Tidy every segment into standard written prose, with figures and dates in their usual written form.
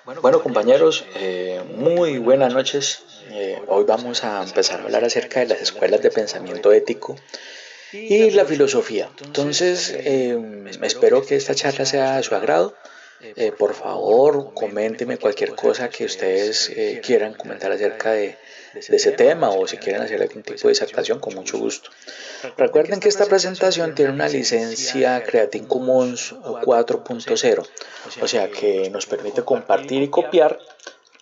Bueno compañeros, muy buenas noches. Hoy vamos a empezar a hablar acerca de las escuelas de pensamiento ético y la filosofía. Entonces, espero que esta charla sea de su agrado. Por favor, coméntenme cualquier cosa que ustedes quieran comentar acerca de ese tema, o si quieren hacer algún tipo de disertación, con mucho gusto. Recuerden que esta presentación tiene una licencia Creative Commons 4.0, o sea que nos permite compartir y copiar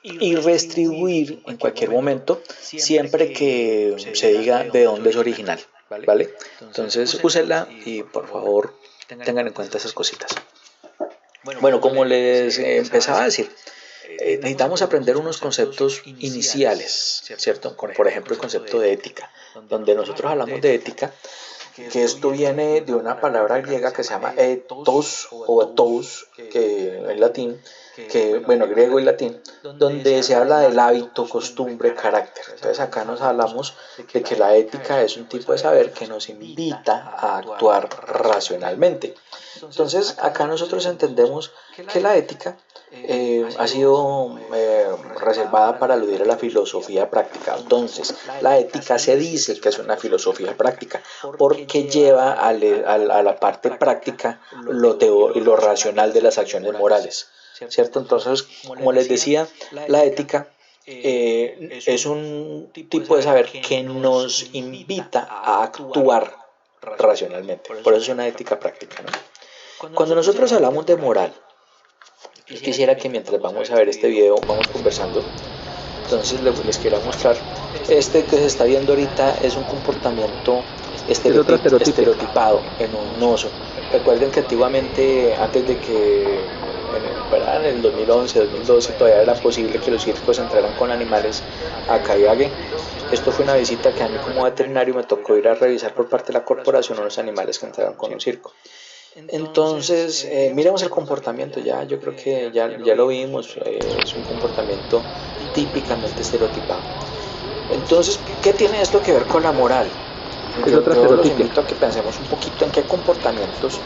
y redistribuir en cualquier momento, siempre que se diga de dónde es original, ¿vale? Entonces úsenla y por favor tengan en cuenta esas cositas. Bueno, como les empezaba a decir, necesitamos aprender unos conceptos iniciales, ¿cierto? Como por ejemplo el concepto de ética, donde nosotros hablamos de ética, que esto viene de una palabra griega que se llama ethos o ethos, que en latín, griego y latín, donde se habla del hábito, costumbre, carácter. Entonces acá nos hablamos de que la ética es un tipo de saber que nos invita a actuar racionalmente. Entonces acá nosotros entendemos que la ética ha sido reservada para aludir a la filosofía práctica. Entonces, la ética se dice que es una filosofía práctica porque lleva a la parte práctica lo racional de las acciones morales, ¿cierto? Entonces, como les decía, la ética es un tipo de saber que nos invita a actuar racionalmente. Por eso es una ética práctica, ¿no? Cuando nosotros hablamos de moral, yo quisiera que mientras vamos a ver este video, vamos conversando, entonces les quiero mostrar, este que se está viendo ahorita es un comportamiento estereotipado en un oso. Recuerden que antiguamente, antes de que en el 2011, 2012 todavía era posible que los circos entraran con animales acá a Ibagué. Esto fue una visita que a mí como veterinario me tocó ir a revisar por parte de la corporación unos animales que entraron con un circo. Entonces, miremos el comportamiento, yo creo que ya lo vimos, es un comportamiento típicamente estereotipado. Entonces, ¿qué tiene esto que ver con la moral? Yo los invito a que pensemos un poquito en qué comportamientos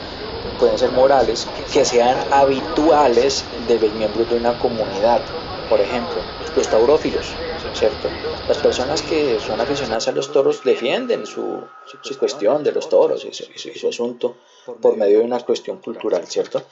pueden ser morales que sean habituales de los miembros de una comunidad. Por ejemplo, los taurófilos, ¿cierto? Las personas que son aficionadas a los toros defienden su cuestión de los toros y su asunto por medio de una cuestión cultural, ¿cierto?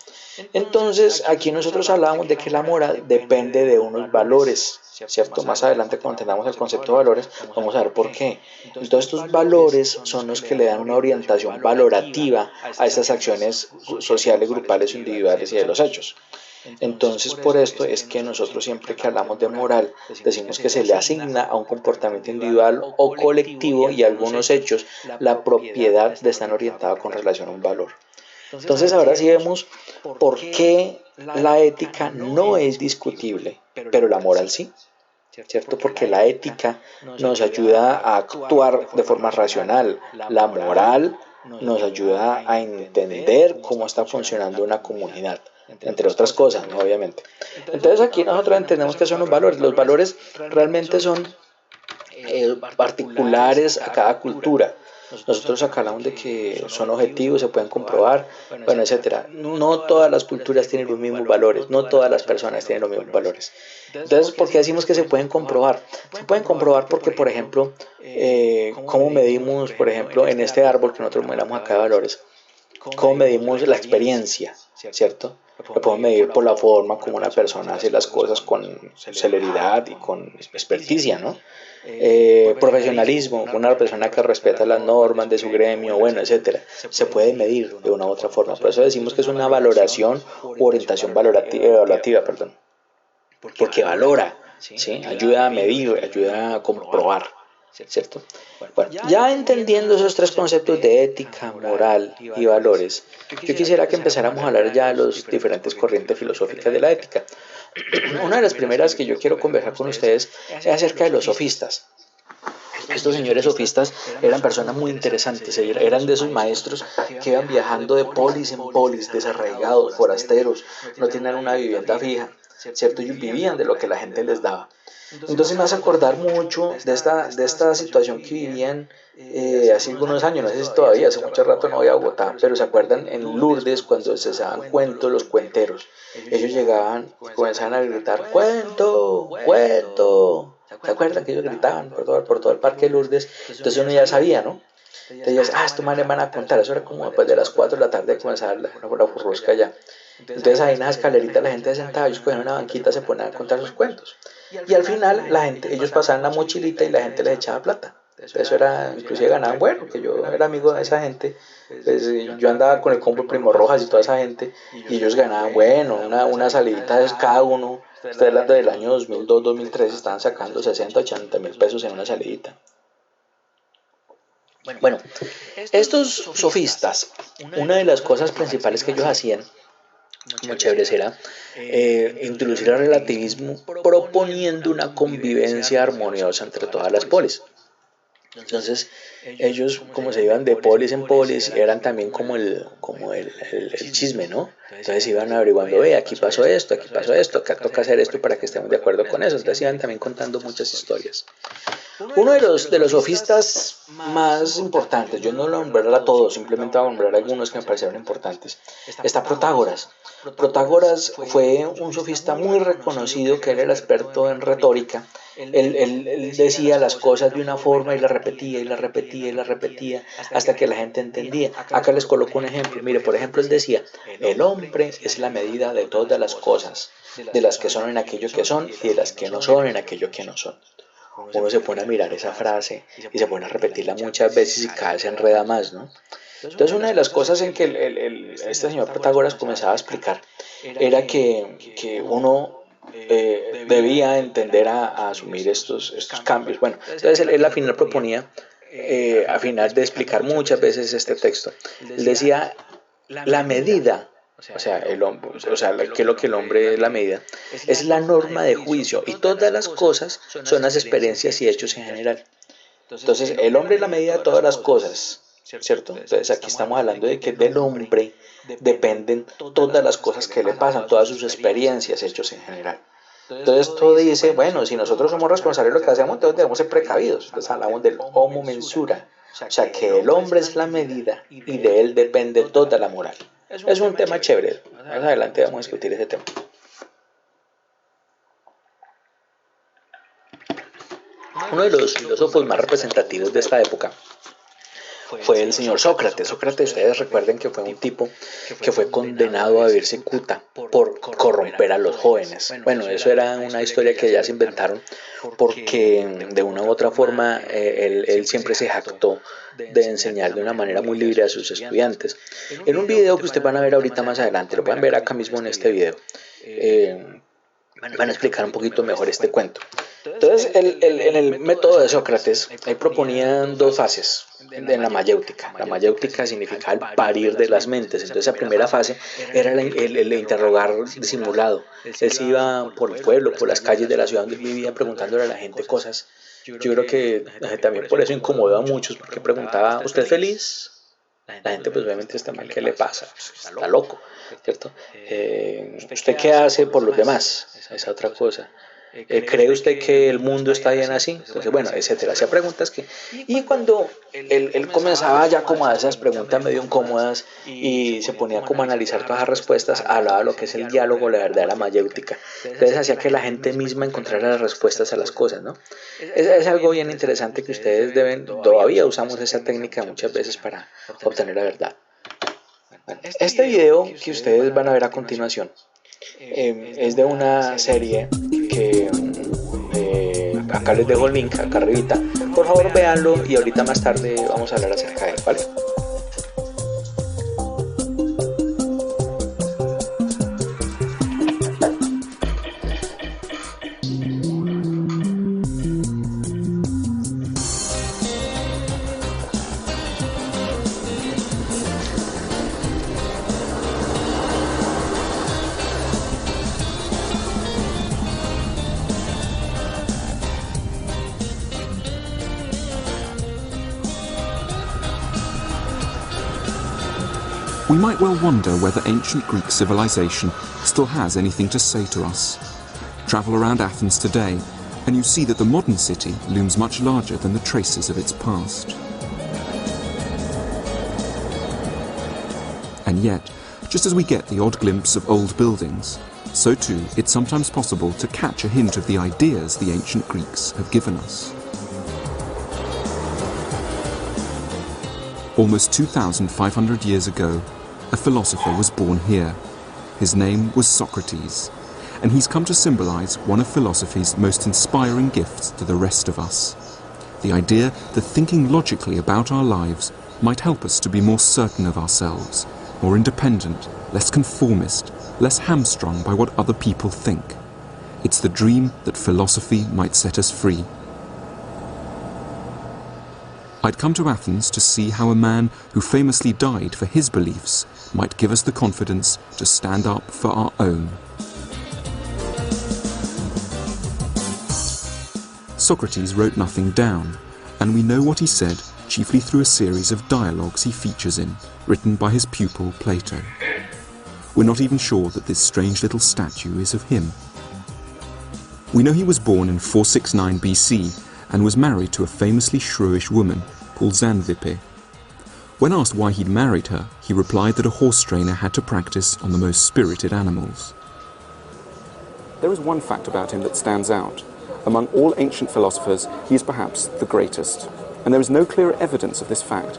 Entonces, aquí nosotros hablábamos de que la moral depende de unos valores, ¿cierto? Más adelante, cuando tengamos el concepto de valores, vamos a ver por qué. Entonces, estos valores son los que le dan una orientación valorativa a estas acciones sociales, grupales, individuales y de los hechos. Entonces, por esto es que nosotros siempre que hablamos de moral, decimos que se le asigna a un comportamiento individual o colectivo, y algunos hechos la propiedad de estar orientada con relación a un valor. Entonces, ahora sí vemos por qué la ética no es discutible, pero la moral sí, ¿cierto? Porque la ética nos ayuda a actuar de forma racional, la moral nos ayuda a entender cómo está funcionando una comunidad, entre otras cosas, ¿no? Obviamente. Entonces aquí nosotros entendemos que son los valores. Los valores realmente son particulares a cada cultura. Nosotros acá hablamos de que son objetivos, se pueden comprobar, bueno, etcétera. No todas las culturas tienen los mismos valores, no todas las personas tienen los mismos valores. Entonces, ¿por qué decimos que se pueden comprobar? Se pueden comprobar porque, por ejemplo, cómo medimos, por ejemplo, en este árbol que nosotros miramos acá de valores, cómo medimos la experiencia, ¿cierto? Lo podemos medir por la forma como una persona hace las cosas con celeridad y con experticia, ¿no? Profesionalismo, una persona que respeta las normas de su gremio, bueno, etcétera, se puede medir de una u otra forma. Por eso decimos que es una valoración u orientación evaluativa, porque valora, ¿sí? Ayuda a medir, ayuda a comprobar, ¿cierto? Bueno, ya entendiendo esos tres conceptos de ética, moral y valores, yo quisiera que empezáramos a hablar ya de las diferentes corrientes filosóficas de la ética. Una de las primeras que yo quiero conversar con ustedes es acerca de los sofistas. Estos señores sofistas eran personas muy interesantes, eran de esos maestros que iban viajando de polis en polis, desarraigados, forasteros, no tenían una vivienda fija, ¿cierto? Ellos vivían de lo que la gente les daba. Entonces me hace acordar mucho de esta situación que vivían hace algunos años, no sé si todavía, hace mucho rato no voy a Bogotá, pero se acuerdan en Lourdes cuando se daban cuentos los cuenteros. Ellos llegaban y comenzaban a gritar, ¡cuento! ¡Cuento! ¿Se acuerdan que ellos gritaban por todo el parque de Lourdes? Entonces uno ya sabía, ¿no? Entonces, estos manes van a contar, eso era como después de las 4 de la tarde comenzaba la furrusca ya. Entonces ahí en las escaleritas la gente se sentaba, ellos cogían una banquita, se ponían a contar sus cuentos. Y al final la gente, ellos pasaban la mochilita y la gente les echaba plata. Eso era, inclusive ganaban bueno, que yo era amigo de esa gente. Pues, yo andaba con el combo Primo Rojas y toda esa gente, y ellos ganaban bueno, una salidita de cada uno. Estoy hablando del año 2002, 2003, estaban sacando 60, 80 mil pesos en una salidita. Bueno, estos sofistas, una de las cosas principales que ellos hacían, muy chéveres, era introducir el relativismo proponiendo una convivencia armoniosa entre todas las polis. Entonces ellos, como se iban de polis en polis, eran también como el chisme, ¿no? Entonces iban averiguando, aquí pasó esto, acá toca hacer esto para que estemos de acuerdo con eso. Entonces iban también contando muchas historias. Uno de los sofistas más importantes, yo no lo nombraré a todos, simplemente voy a nombrar algunos que me parecieron importantes, está Protágoras. Protágoras fue un sofista muy reconocido, que era el experto en retórica. Él decía las cosas de una forma y la repetía y la repetía y la repetía hasta que la gente entendía. Acá les coloco un ejemplo. Mire, por ejemplo, él decía, el hombre es la medida de todas las cosas, de las que son en aquello que son y de las que no son en aquello que no son. Uno se pone a mirar esa frase y se pone a repetirla muchas veces y cada vez se enreda más, ¿no? Entonces una de las cosas en que este señor Protágoras comenzaba a explicar era que uno debía entender a asumir estos cambios. Bueno, entonces él al final proponía, al final de explicar muchas veces este texto, él decía, la medida, que lo que el hombre es la medida, es la norma de juicio y todas las cosas son las experiencias y hechos en general. Entonces el hombre es la medida de todas las cosas, ¿cierto? Entonces aquí estamos hablando de que del hombre dependen todas las cosas que le pasan, todas sus experiencias, hechos en general. Entonces esto dice, bueno, si nosotros somos responsables de lo que hacemos, entonces debemos ser precavidos. Entonces hablamos del homo mensura, o sea que el hombre es la medida y de él depende toda la moral. Es un tema chévere, más adelante vamos a discutir ese tema. Uno de los filósofos más representativos de esta época fue el señor Sócrates. Sócrates, ustedes recuerden que fue un tipo que fue condenado a vivir cicuta por corromper a los jóvenes. Bueno, eso era una historia que ya se inventaron porque de una u otra forma él siempre se jactó de enseñar de una manera muy libre a sus estudiantes. En un video que ustedes van a ver ahorita más adelante, lo pueden ver acá mismo en este video, van a explicar un poquito mejor este cuento. Entonces, en el método de Sócrates, ahí proponían dos fases en la mayéutica. La mayéutica significa el parir de las mentes. Entonces, la primera fase era el interrogar disimulado. Él se iba por el pueblo, por las calles de la ciudad donde vivía, preguntándole a la gente cosas. Yo creo que también por eso incomodó a muchos, porque preguntaba, ¿usted es feliz? La gente pues obviamente está mal, ¿qué le pasa? Está loco, ¿cierto? ¿Usted qué hace por los demás? Esa otra cosa. ¿Cree usted que el mundo está bien así? Entonces, bueno, etcétera. Hacía preguntas que... Y cuando él comenzaba ya como a esas preguntas medio incómodas y se ponía como a analizar todas las respuestas, hablaba de lo que es el diálogo, la verdad, la mayéutica. Entonces hacía que la gente misma encontrara las respuestas a las cosas, ¿no? Es algo bien interesante que ustedes todavía usamos esa técnica muchas veces para obtener la verdad. Bueno, este video que ustedes van a ver a continuación es de una serie que acá les dejo el link, acá arribita. Por favor véanlo y ahorita más tarde vamos a hablar acerca de él, ¿vale? We might well wonder whether ancient Greek civilization still has anything to say to us. Travel around Athens today, and you see that the modern city looms much larger than the traces of its past. And yet, just as we get the odd glimpse of old buildings, so too it's sometimes possible to catch a hint of the ideas the ancient Greeks have given us. Almost 2,500 years ago, a philosopher was born here. His name was Socrates, and he's come to symbolize one of philosophy's most inspiring gifts to the rest of us. The idea that thinking logically about our lives might help us to be more certain of ourselves, more independent, less conformist, less hamstrung by what other people think. It's the dream that philosophy might set us free. I'd come to Athens to see how a man who famously died for his beliefs might give us the confidence to stand up for our own. Socrates wrote nothing down, and we know what he said chiefly through a series of dialogues he features in, written by his pupil Plato. We're not even sure that this strange little statue is of him. We know he was born in 469 BC and was married to a famously shrewish woman called Xanthippe. When asked why he'd married her, he replied that a horse trainer had to practice on the most spirited animals. There is one fact about him that stands out. Among all ancient philosophers, he is perhaps the greatest. And there is no clearer evidence of this fact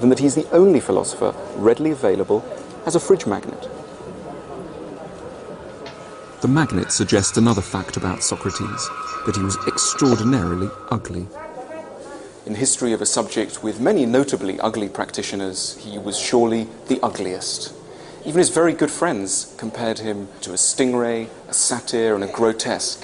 than that he's the only philosopher readily available as a fridge magnet. The magnet suggests another fact about Socrates, that he was extraordinarily ugly. In the history of a subject with many notably ugly practitioners, he was surely the ugliest. Even his very good friends compared him to a stingray, a satyr, and a grotesque.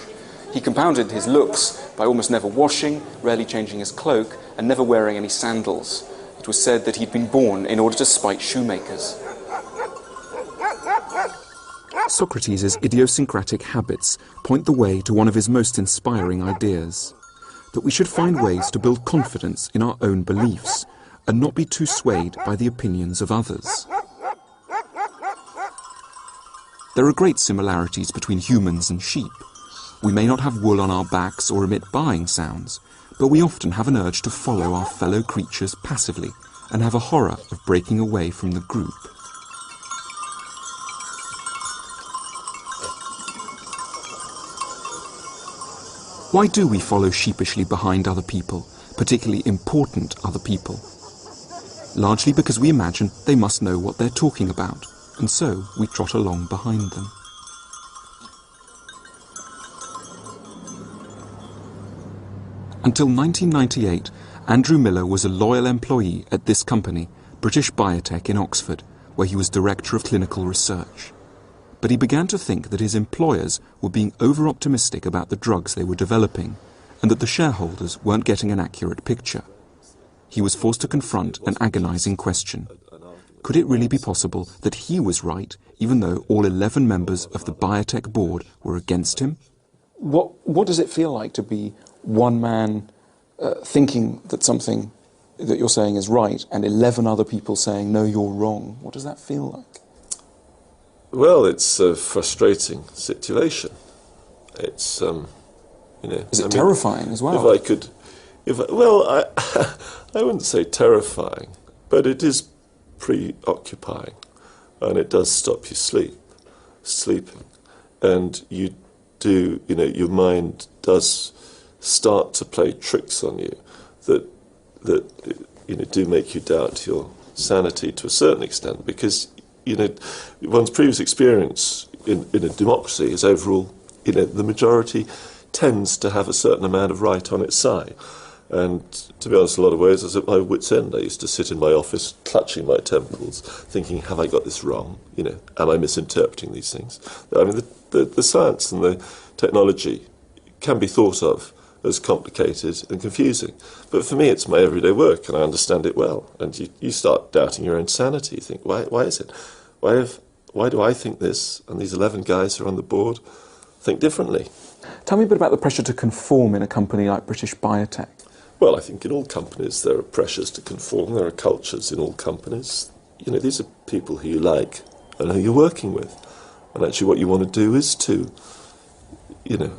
He compounded his looks by almost never washing, rarely changing his cloak, and never wearing any sandals. It was said that he'd been born in order to spite shoemakers. Socrates' idiosyncratic habits point the way to one of his most inspiring ideas, that we should find ways to build confidence in our own beliefs and not be too swayed by the opinions of others. There are great similarities between humans and sheep. We may not have wool on our backs or emit baaing sounds, but we often have an urge to follow our fellow creatures passively and have a horror of breaking away from the group. Why do we follow sheepishly behind other people, particularly important other people? Largely because we imagine they must know what they're talking about, and so we trot along behind them. Until 1998, Andrew Miller was a loyal employee at this company, British Biotech in Oxford, where he was Director of Clinical Research. But he began to think that his employers were being over-optimistic about the drugs they were developing, and that the shareholders weren't getting an accurate picture. He was forced to confront an agonizing question. Could it really be possible that he was right, even though all 11 members of the biotech board were against him? What does it feel like to be one man thinking that something that you're saying is right, and 11 other people saying, no, you're wrong? What does that feel like? Well, it's a frustrating situation. It's, Is it terrifying as well? I wouldn't say terrifying, but it is preoccupying, and it does stop you sleeping, and you do, your mind does start to play tricks on you that do make you doubt your sanity to a certain extent, because one's previous experience in a democracy is overall, the majority tends to have a certain amount of right on its side. And to be honest, in a lot of ways, I was at my wit's end. I used to sit in my office, clutching my temples, thinking, have I got this wrong? Am I misinterpreting these things? I mean, the science and the technology can be thought of as complicated and confusing. But for me, it's my everyday work, and I understand it well. And you start doubting your own sanity. You think, why is it? Why do I think this, and these 11 guys who are on the board think differently? Tell me a bit about the pressure to conform in a company like British Biotech. Well, I think in all companies there are pressures to conform. There are cultures in all companies. These are people who you like and who you're working with. And actually what you want to do is to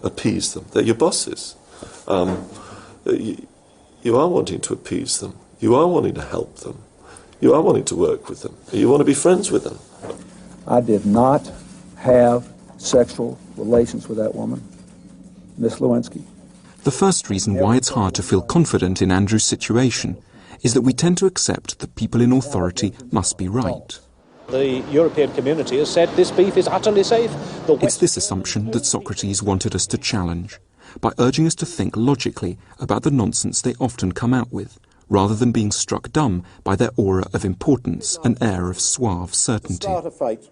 appease them. They're your bosses. You are wanting to appease them. You are wanting to help them. You are wanting to work with them. You want to be friends with them. I did not have sexual relations with that woman, Miss Lewinsky. The first reason why it's hard to feel confident in Andrew's situation is that we tend to accept that people in authority must be right. The European community has said this beef is utterly safe. It's this assumption that Socrates wanted us to challenge, by urging us to think logically about the nonsense they often come out with, rather than being struck dumb by their aura of importance and air of suave certainty. Start a fight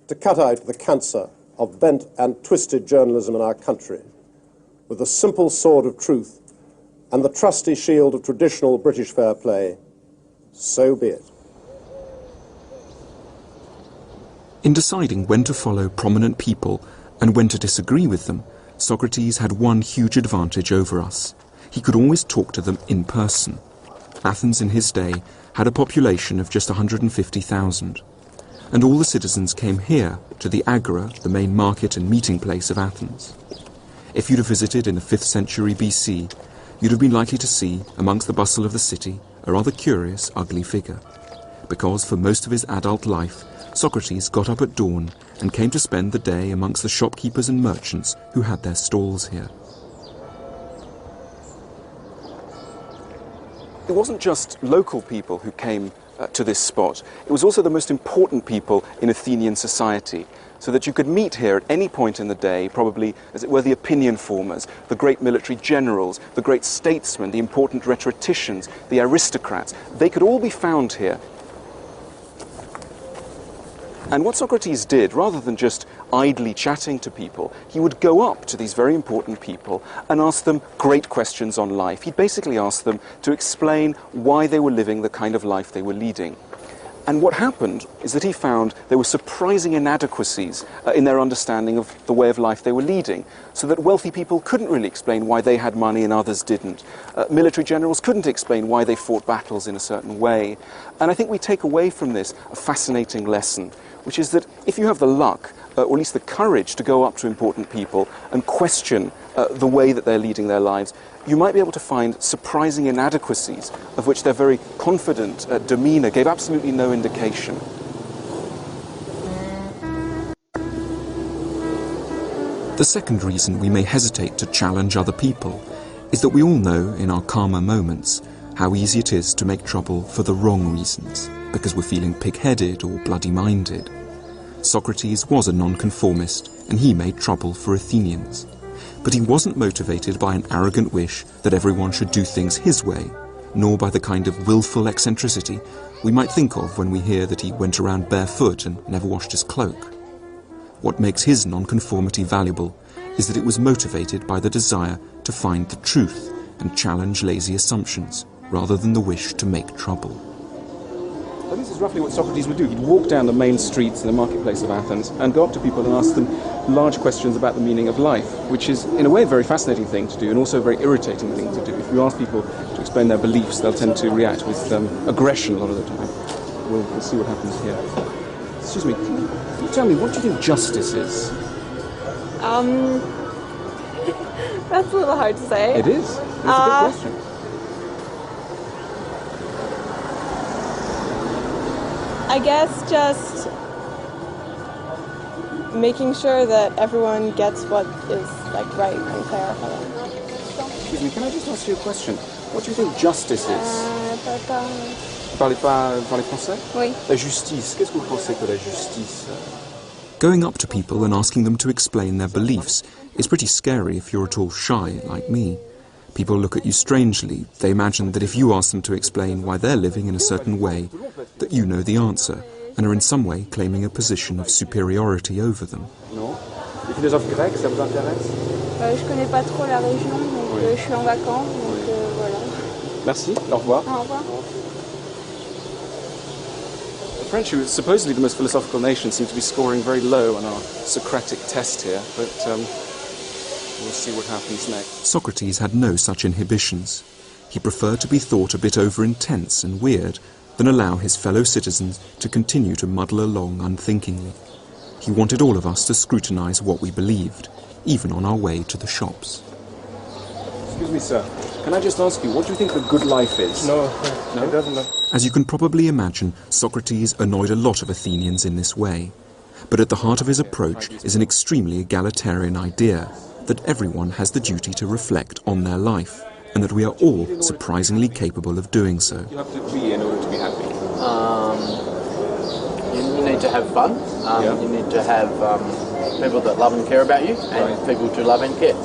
to cut out the cancer of bent and twisted journalism in our country, with the simple sword of truth and the trusty shield of traditional British fair play, so be it. In deciding when to follow prominent people and when to disagree with them, Socrates had one huge advantage over us. He could always talk to them in person. Athens in his day had a population of just 150,000, and all the citizens came here to the Agora, the main market and meeting place of Athens. If you'd have visited in the 5th century BC, you'd have been likely to see, amongst the bustle of the city, a rather curious, ugly figure, because for most of his adult life, Socrates got up at dawn and came to spend the day amongst the shopkeepers and merchants who had their stalls here. It wasn't just local people who came to this spot. It was also the most important people in Athenian society, so that you could meet here at any point in the day, probably, as it were, the opinion formers, the great military generals, the great statesmen, the important rhetoricians, the aristocrats. They could all be found here. And what Socrates did, rather than just idly chatting to people, he would go up to these very important people and ask them great questions on life. He'd basically ask them to explain why they were living the kind of life they were leading. And what happened is that he found there were surprising inadequacies in their understanding of the way of life they were leading, so that wealthy people couldn't really explain why they had money and others didn't. Military generals couldn't explain why they fought battles in a certain way. And I think we take away from this a fascinating lesson, which is that if you have the luck, or at least the courage, to go up to important people and question the way that they're leading their lives, you might be able to find surprising inadequacies of which their very confident demeanour gave absolutely no indication. The second reason we may hesitate to challenge other people is that we all know in our calmer moments how easy it is to make trouble for the wrong reasons, because we're feeling pig-headed or bloody-minded. Socrates was a nonconformist, and he made trouble for Athenians. But he wasn't motivated by an arrogant wish that everyone should do things his way, nor by the kind of willful eccentricity we might think of when we hear that he went around barefoot and never washed his cloak. What makes his nonconformity valuable is that it was motivated by the desire to find the truth and challenge lazy assumptions, rather than the wish to make trouble. Well, this is roughly what Socrates would do. He'd walk down the main streets in the marketplace of Athens and go up to people and ask them large questions about the meaning of life, which is, in a way, a very fascinating thing to do and also a very irritating thing to do. If you ask people to explain their beliefs, they'll tend to react with aggression a lot of the time. We'll see what happens here. Excuse me, can you tell me, what do you think justice is? That's a little hard to say. It is. It's a good question. I guess just making sure that everyone gets what is right and fair for them. Excuse me, can I just ask you a question? What do you think justice is? Parlez français? Oui. La justice. Qu'est-ce que vous pensez que la justice? Going up to people and asking them to explain their beliefs is pretty scary if you're at all shy, like me. People look at you strangely. They imagine that if you ask them to explain why they're living in a certain way, that you know the answer, and are in some way claiming a position of superiority over them. Non. Les philosophes grecs, ça vous intéresse? Je connais pas trop la région, donc je suis en vacances, donc voilà. Merci, au revoir. Au revoir. The French, who is supposedly the most philosophical nation, seem to be scoring very low on our Socratic test here, but we'll see what happens next. Socrates had no such inhibitions. He preferred to be thought a bit over-intense and weird than allow his fellow citizens to continue to muddle along unthinkingly. He wanted all of us to scrutinize what we believed, even on our way to the shops. Excuse me, sir. Can I just ask you, what do you think the good life is? No, it doesn't. As you can probably imagine, Socrates annoyed a lot of Athenians in this way. But at the heart of his approach is an extremely egalitarian idea that everyone has the duty to reflect on their life, and that we are all surprisingly capable of doing so. You have to be in order to be happy. You need to have fun. You need to have people that love and care about you, and people to love and care.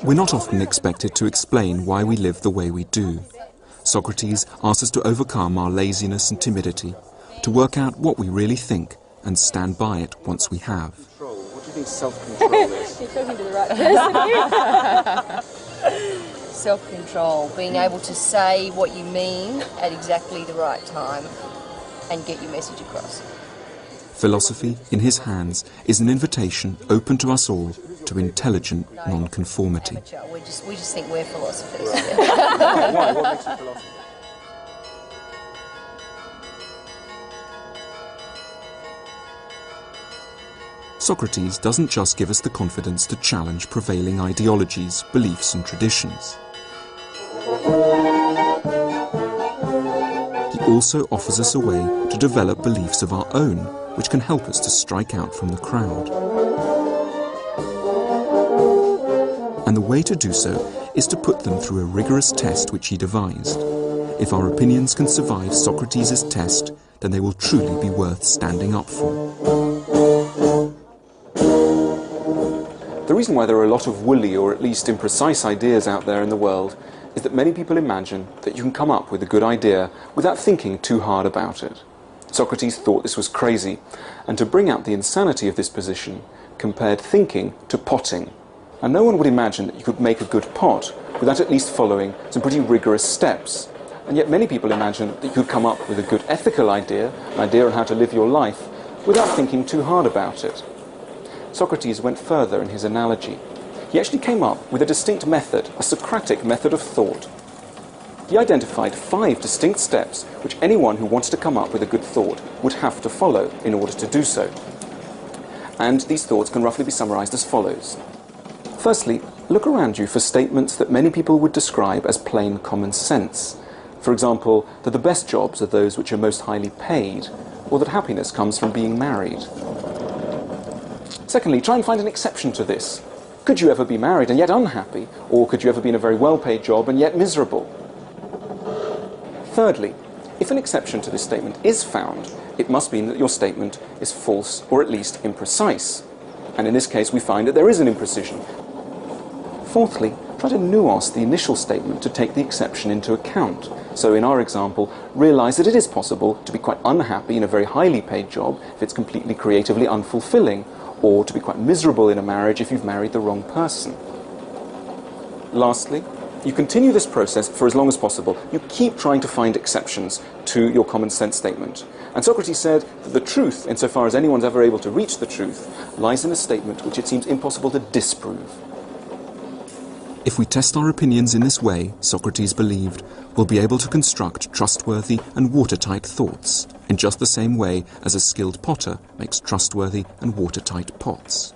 We're not often expected to explain why we live the way we do. Socrates asks us to overcome our laziness and timidity, to work out what we really think, and stand by it once we have. What do you think self-control is? You're talking to the right person. Self-control, being able to say what you mean at exactly the right time and get your message across. Philosophy, in his hands, is an invitation open to us all to intelligent non-conformity. We just think we're philosophers. Why? What makes you philosopher? Socrates doesn't just give us the confidence to challenge prevailing ideologies, beliefs and traditions. He also offers us a way to develop beliefs of our own, which can help us to strike out from the crowd. And the way to do so is to put them through a rigorous test which he devised. If our opinions can survive Socrates' test, then they will truly be worth standing up for. The reason why there are a lot of woolly or at least imprecise ideas out there in the world is that many people imagine that you can come up with a good idea without thinking too hard about it. Socrates thought this was crazy, and to bring out the insanity of this position, compared thinking to potting. And no one would imagine that you could make a good pot without at least following some pretty rigorous steps. And yet many people imagine that you could come up with a good ethical idea, an idea on how to live your life, without thinking too hard about it. Socrates went further in his analogy. He actually came up with a distinct method, a Socratic method of thought. He identified 5 distinct steps which anyone who wanted to come up with a good thought would have to follow in order to do so. And these thoughts can roughly be summarized as follows. Firstly, look around you for statements that many people would describe as plain common sense. For example, that the best jobs are those which are most highly paid, or that happiness comes from being married. Secondly, try and find an exception to this. Could you ever be married and yet unhappy? Or could you ever be in a very well-paid job and yet miserable? Thirdly, if an exception to this statement is found, it must mean that your statement is false or at least imprecise. And in this case, we find that there is an imprecision. Fourthly, try to nuance the initial statement to take the exception into account. So in our example, realize that it is possible to be quite unhappy in a very highly paid job if it's completely creatively unfulfilling, or to be quite miserable in a marriage if you've married the wrong person. Lastly, you continue this process for as long as possible. You keep trying to find exceptions to your common sense statement. And Socrates said that the truth, insofar as anyone's ever able to reach the truth, lies in a statement which it seems impossible to disprove. If we test our opinions in this way, Socrates believed, we'll be able to construct trustworthy and watertight thoughts, in just the same way as a skilled potter makes trustworthy and watertight pots.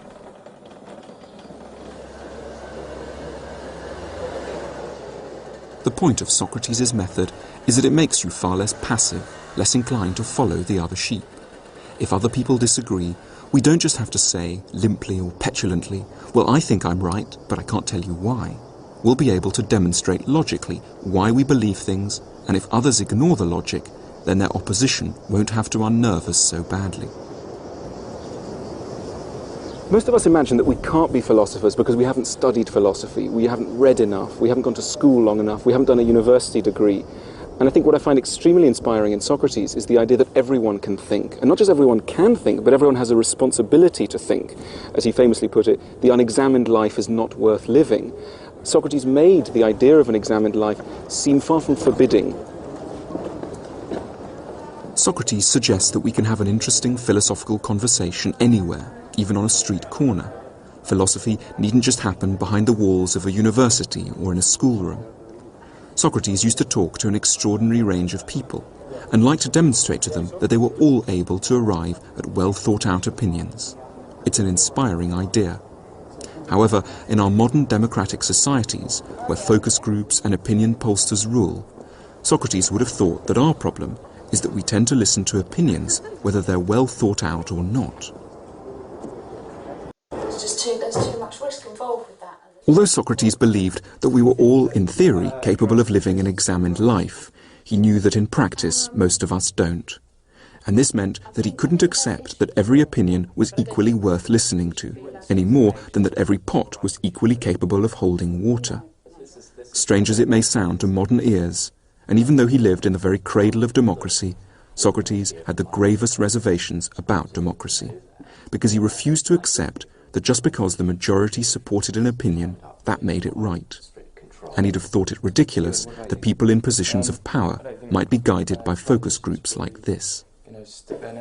The point of Socrates' method is that it makes you far less passive, less inclined to follow the other sheep. If other people disagree, we don't just have to say, limply or petulantly, well, I think I'm right, but I can't tell you why. We'll be able to demonstrate logically why we believe things, and if others ignore the logic, then their opposition won't have to unnerve us so badly. Most of us imagine that we can't be philosophers because we haven't studied philosophy, we haven't read enough, we haven't gone to school long enough, we haven't done a university degree. And I think what I find extremely inspiring in Socrates is the idea that everyone can think. And not just everyone can think, but everyone has a responsibility to think. As he famously put it, the unexamined life is not worth living. Socrates made the idea of an examined life seem far from forbidding. Socrates suggests that we can have an interesting philosophical conversation anywhere, even on a street corner. Philosophy needn't just happen behind the walls of a university or in a schoolroom. Socrates used to talk to an extraordinary range of people, and liked to demonstrate to them that they were all able to arrive at well-thought-out opinions. It's an inspiring idea. However, in our modern democratic societies, where focus groups and opinion pollsters rule, Socrates would have thought that our problem is that we tend to listen to opinions whether they're well thought out or not. There's too much risk involved with that. Although Socrates believed that we were all, in theory, capable of living an examined life, he knew that in practice most of us don't. And this meant that he couldn't accept that every opinion was equally worth listening to, any more than that every pot was equally capable of holding water. Strange as it may sound to modern ears, and even though he lived in the very cradle of democracy, Socrates had the gravest reservations about democracy, because he refused to accept that just because the majority supported an opinion, that made it right. And he'd have thought it ridiculous that people in positions of power might be guided by focus groups like this.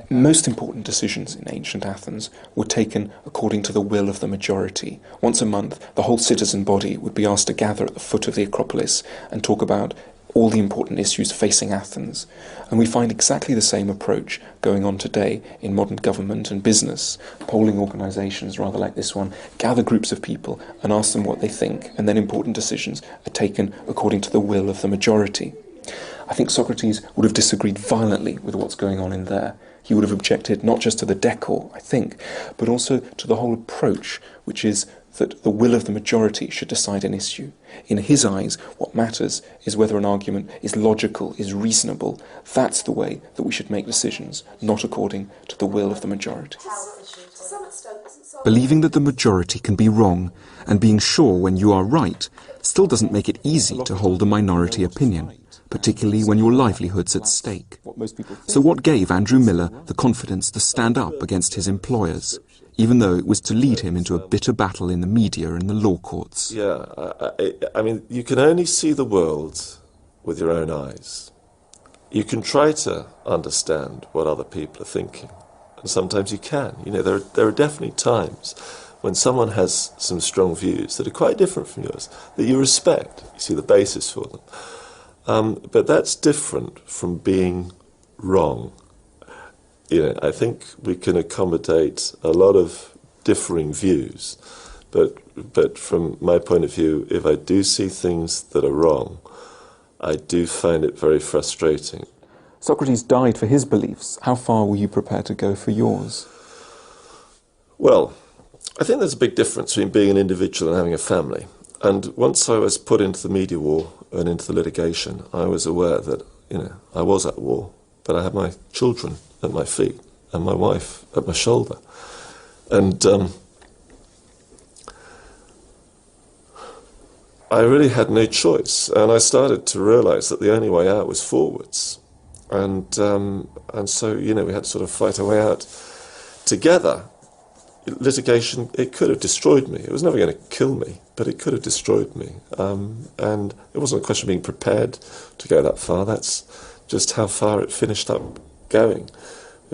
Most important decisions in ancient Athens were taken according to the will of the majority. Once a month, the whole citizen body would be asked to gather at the foot of the Acropolis and talk about all the important issues facing Athens. And we find exactly the same approach going on today in modern government and business. Polling organisations, rather like this one, gather groups of people and ask them what they think, and then important decisions are taken according to the will of the majority. I think Socrates would have disagreed violently with what's going on in there. He would have objected not just to the decor, I think, but also to the whole approach, which is that the will of the majority should decide an issue. In his eyes, what matters is whether an argument is logical, is reasonable. That's the way that we should make decisions, not according to the will of the majority. Believing that the majority can be wrong, and being sure when you are right, still doesn't make it easy to hold a minority opinion, particularly when your livelihood's at stake. So what gave Andrew Miller the confidence to stand up against his employers, even though it was to lead him into a bitter battle in the media and the law courts? Yeah, I mean, you can only see the world with your own eyes. You can try to understand what other people are thinking, and sometimes you can. You know, there are definitely times when someone has some strong views that are quite different from yours, that you respect, you see the basis for them. But that's different from being wrong. You know, I think we can accommodate a lot of differing views, but from my point of view, if I do see things that are wrong, I do find it very frustrating. Socrates died for his beliefs. How far were you prepared to go for yours? Well, I think there's a big difference between being an individual and having a family. And once I was put into the media war and into the litigation, I was aware that, you know, I was at war, but I had my children at my feet and my wife at my shoulder. And I really had no choice. And I started to realise that the only way out was forwards. And so, you know, we had to sort of fight our way out together. Litigation, it could have destroyed me. It was never going to kill me, but it could have destroyed me. And it wasn't a question of being prepared to go that far. That's just how far it finished up going.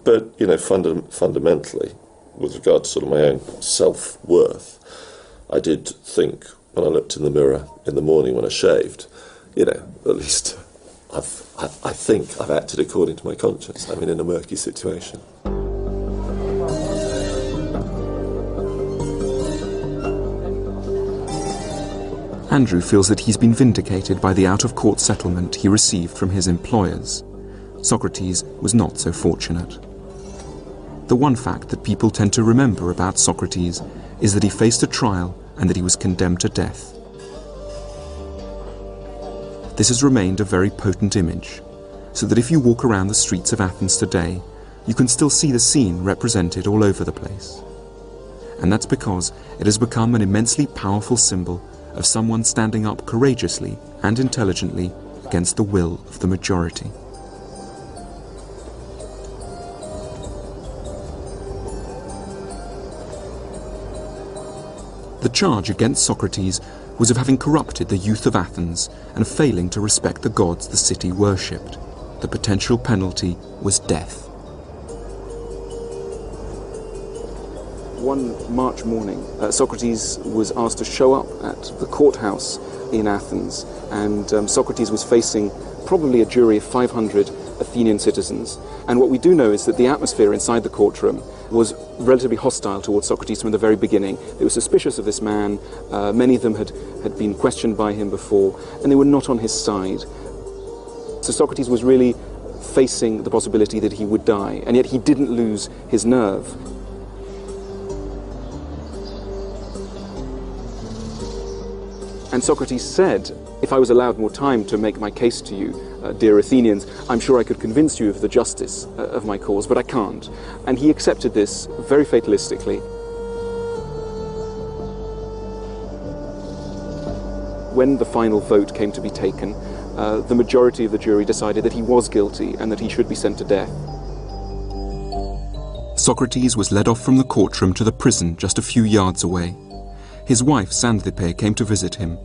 But, you know, fundamentally, with regard to sort of my own self-worth, I did think when I looked in the mirror in the morning when I shaved, you know, at least I think I've acted according to my conscience. I'm in a murky situation. Andrew feels that he's been vindicated by the out-of-court settlement he received from his employers. Socrates was not so fortunate. The one fact that people tend to remember about Socrates is that he faced a trial and that he was condemned to death. This has remained a very potent image, so that if you walk around the streets of Athens today, you can still see the scene represented all over the place. And that's because it has become an immensely powerful symbol of someone standing up courageously and intelligently against the will of the majority. The charge against Socrates was of having corrupted the youth of Athens and failing to respect the gods the city worshipped. The potential penalty was death. One March morning, Socrates was asked to show up at the courthouse in Athens, and Socrates was facing probably a jury of 500 Athenian citizens, And what we do know is that the atmosphere inside the courtroom was relatively hostile towards Socrates from the very beginning. They were suspicious of this man. Many of them had been questioned by him before, and they were not on his side. So Socrates was really facing the possibility that he would die, and yet he didn't lose his nerve. And Socrates said, if I was allowed more time to make my case to you, dear Athenians, I'm sure I could convince you of the justice of my cause, but I can't. And he accepted this very fatalistically. When the final vote came to be taken, the majority of the jury decided that he was guilty and that he should be sent to death. Socrates was led off from the courtroom to the prison just a few yards away. His wife, Xanthippe, came to visit him,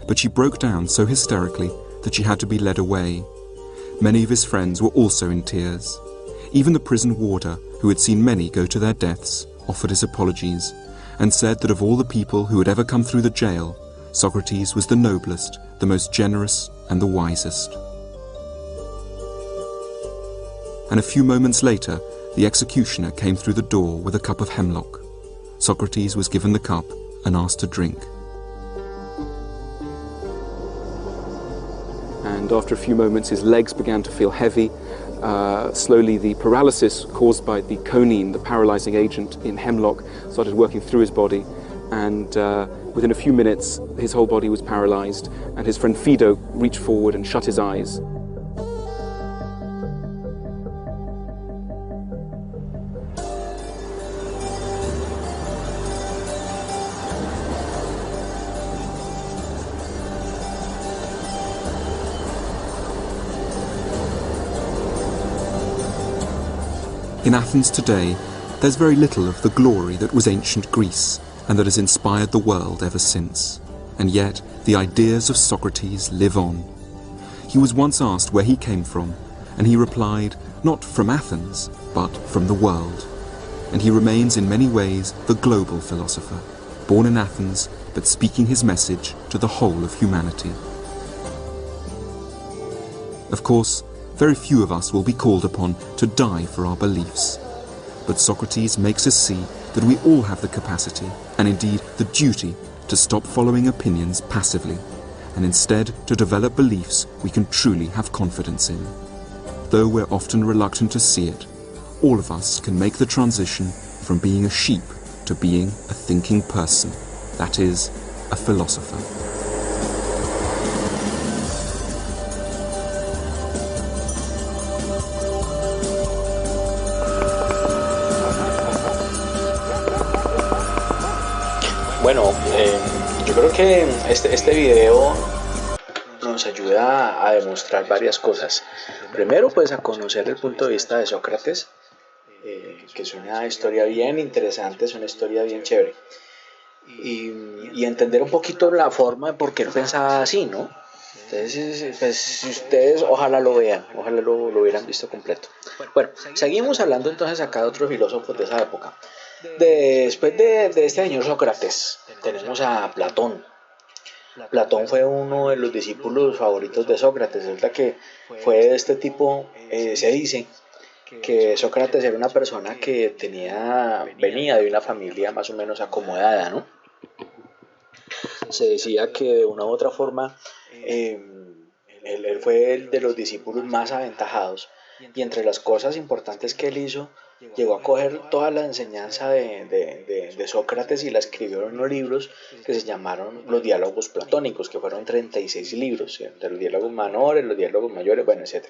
but she broke down so hysterically that she had to be led away. Many of his friends were also in tears. Even the prison warder, who had seen many go to their deaths, offered his apologies, and said that of all the people who had ever come through the jail, Socrates was the noblest, the most generous, and the wisest. And a few moments later, the executioner came through the door with a cup of hemlock. Socrates was given the cup and asked to drink. And after a few moments his legs began to feel heavy. Slowly the paralysis caused by the conine, the paralyzing agent in hemlock, started working through his body, and within a few minutes his whole body was paralyzed, and his friend Fido reached forward and shut his eyes. In Athens today, there's very little of the glory that was ancient Greece and that has inspired the world ever since. And yet, the ideas of Socrates live on. He was once asked where he came from, and he replied, not from Athens, but from the world. And he remains in many ways the global philosopher, born in Athens, but speaking his message to the whole of humanity. Of course, very few of us will be called upon to die for our beliefs. But Socrates makes us see that we all have the capacity, and indeed the duty, to stop following opinions passively, and instead to develop beliefs we can truly have confidence in. Though we're often reluctant to see it, all of us can make the transition from being a sheep to being a thinking person, that is, a philosopher. Bueno, yo creo que este video nos ayuda a demostrar varias cosas. Primero, pues a conocer el punto de vista de Sócrates, que es una historia bien interesante, es una historia bien chévere. Y entender un poquito la forma de por qué él pensaba así, ¿no? Entonces, pues, si ustedes ojalá lo vean, ojalá lo hubieran visto completo. Bueno, seguimos hablando entonces acá de otros filósofos de esa época. Después de este señor Sócrates, tenemos a Platón. Platón fue uno de los discípulos favoritos de Sócrates. Resulta que fue de este tipo, se dice que Sócrates era una persona que venía de una familia más o menos acomodada, ¿no? Se decía que de una u otra forma él fue de los discípulos más aventajados, y entre las cosas importantes que él hizo, llegó a coger toda la enseñanza de Sócrates y la escribió en unos libros que se llamaron los diálogos platónicos, que fueron 36 libros, de los diálogos menores, los diálogos mayores, bueno, etc.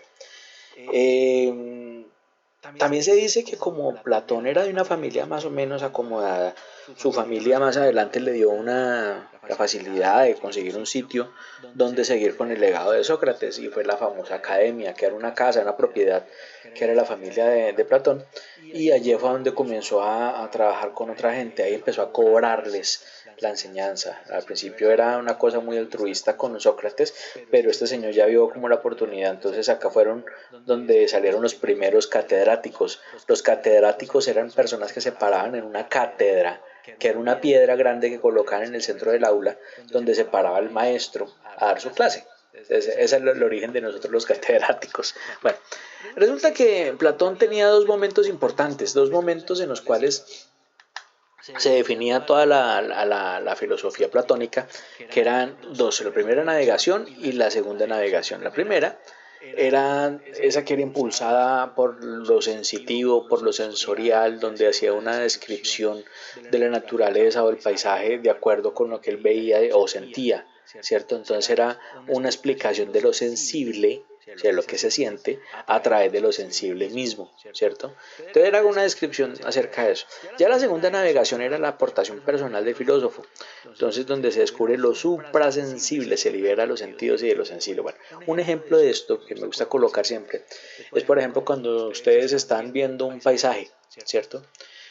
También se dice que como Platón era de una familia más o menos acomodada, su familia más adelante le dio la facilidad de conseguir un sitio donde seguir con el legado de Sócrates, y fue la famosa academia, que era una casa, una propiedad que era la familia de Platón, y allí fue donde comenzó a trabajar con otra gente. Ahí empezó a cobrarles la enseñanza. Al principio era una cosa muy altruista con Sócrates, pero este señor ya vio como la oportunidad. Entonces acá fueron donde salieron los primeros catedráticos. Los catedráticos eran personas que se paraban en una cátedra, que era una piedra grande que colocaban en el centro del aula, donde se paraba el maestro a dar su clase. Ese es el origen de nosotros los catedráticos. Bueno, resulta que Platón tenía dos momentos importantes, dos momentos en los cuales se definía toda la filosofía platónica, que eran dos: la primera navegación y la segunda navegación. La primera era esa que era impulsada por lo sensitivo, por lo sensorial, donde hacía una descripción de la naturaleza o el paisaje de acuerdo con lo que él veía o sentía, ¿cierto? Entonces era una explicación de lo sensible, o sea, lo que se siente a través de lo sensible mismo, ¿cierto? Entonces era una descripción acerca de eso. Ya la segunda navegación era la aportación personal del filósofo, entonces donde se descubre lo suprasensible, se libera los sentidos y de lo sensible. Bueno, un ejemplo de esto que me gusta colocar siempre es, por ejemplo, cuando ustedes están viendo un paisaje, ¿cierto?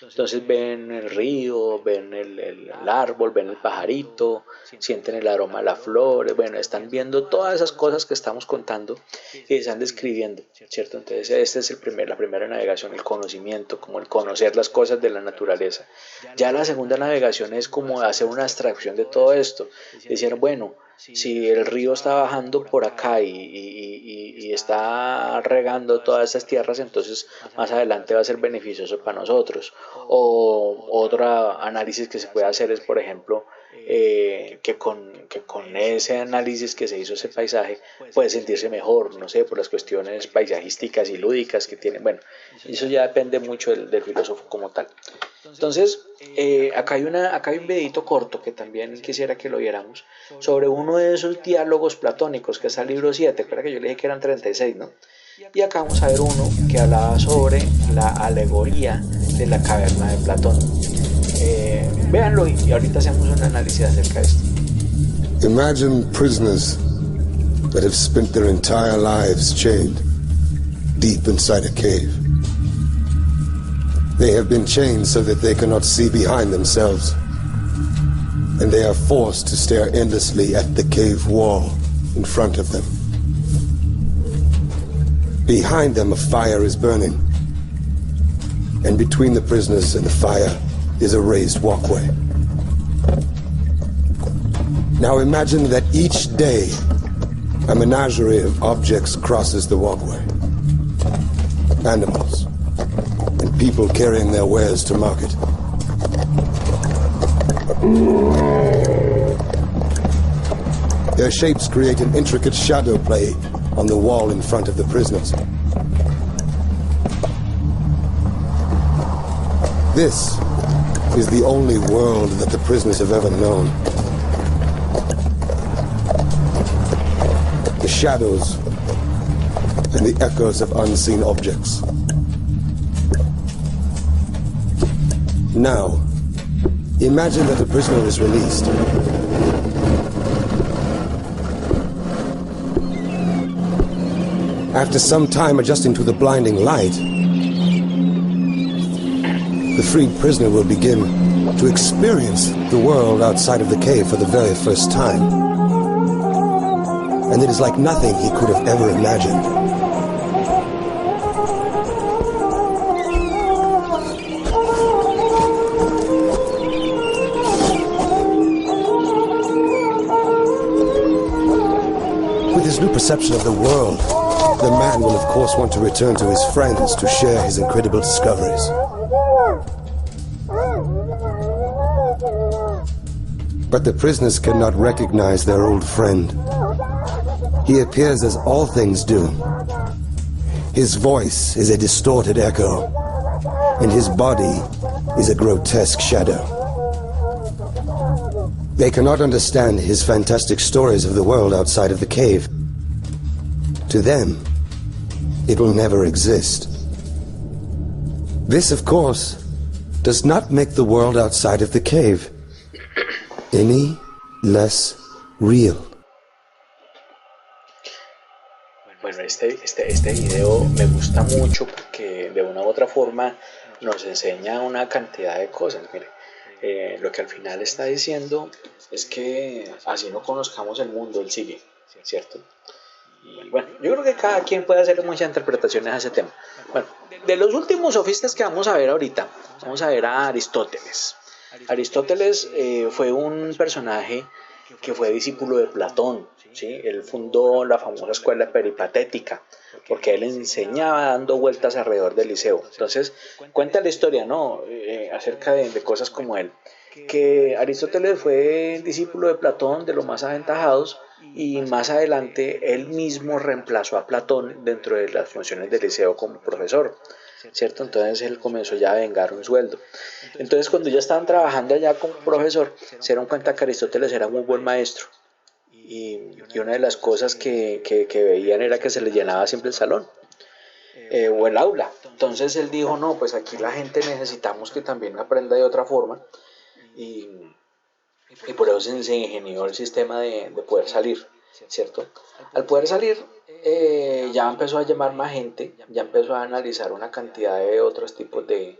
Entonces ven el río, ven el árbol, ven el pajarito, sienten el aroma de las flores, bueno, están viendo todas esas cosas que estamos contando y están describiendo, ¿cierto? Entonces esta es la primera navegación, el conocimiento, como el conocer las cosas de la naturaleza. Ya la segunda navegación es como hacer una abstracción de todo esto, decir, bueno, si el río está bajando por acá y está regando todas estas tierras, entonces más adelante va a ser beneficioso para nosotros. O otro análisis que se puede hacer es, por ejemplo, que con ese análisis que se hizo ese paisaje puede sentirse mejor, no sé, por las cuestiones paisajísticas y lúdicas que tienen. Bueno, eso ya depende mucho del filósofo como tal. Entonces, acá hay un videito corto que también quisiera que lo viéramos sobre uno de esos diálogos platónicos, que es el libro 7. Recuerda que yo le dije que eran 36, ¿no? Y acá vamos a ver uno que hablaba sobre la alegoría de la caverna de Platón. Véanlo y ahorita hacemos un análisis acerca de esto. Imagine prisoners that have spent their entire lives chained deep inside a cave. They have been chained so that they cannot see behind themselves, and they are forced to stare endlessly at the cave wall in front of them. Behind them a fire is burning, and between the prisoners and the fire is a raised walkway. Now imagine that each day a menagerie of objects crosses the walkway. Animals, and people carrying their wares to market. Their shapes create an intricate shadow play on the wall in front of the prisoners. This is the only world that the prisoners have ever known. The shadows and the echoes of unseen objects. Now, imagine that the prisoner is released. After some time adjusting to the blinding light, the freed prisoner will begin to experience the world outside of the cave for the very first time. And it is like nothing he could have ever imagined. With his new perception of the world, the man will of course want to return to his friends to share his incredible discoveries. But the prisoners cannot recognize their old friend. He appears as all things do. His voice is a distorted echo, and his body is a grotesque shadow. They cannot understand his fantastic stories of the world outside of the cave. To them, it will never exist. This, of course, does not make the world outside of the cave any less real. Bueno, este video me gusta mucho porque de una u otra forma nos enseña una cantidad de cosas. Mire, lo que al final está diciendo es que así no conozcamos el mundo, él sigue, ¿cierto? Y bueno, yo creo que cada quien puede hacer muchas interpretaciones a ese tema. Bueno, de los últimos sofistas que vamos a ver ahorita, vamos a ver a Aristóteles. Aristóteles fue un personaje que fue discípulo de Platón, ¿sí? Él fundó la famosa escuela peripatética, porque él enseñaba dando vueltas alrededor del liceo. Entonces, cuenta la historia, ¿no? Acerca de cosas como él. Que Aristóteles fue discípulo de Platón, de los más aventajados, y más adelante él mismo reemplazó a Platón dentro de las funciones del liceo como profesor, ¿cierto? Entonces él comenzó ya a vengar un sueldo. Entonces cuando ya estaban trabajando allá como profesor, se dieron cuenta que Aristóteles era muy buen maestro. Y una de las cosas que veían era que se les llenaba siempre el salón o el aula. Entonces él dijo, no, pues aquí la gente necesitamos que también aprenda de otra forma. Y por eso se ingenió el sistema de poder salir, ¿cierto? Al poder salir, ya empezó a llamar más gente, ya empezó a analizar una cantidad de otros tipos de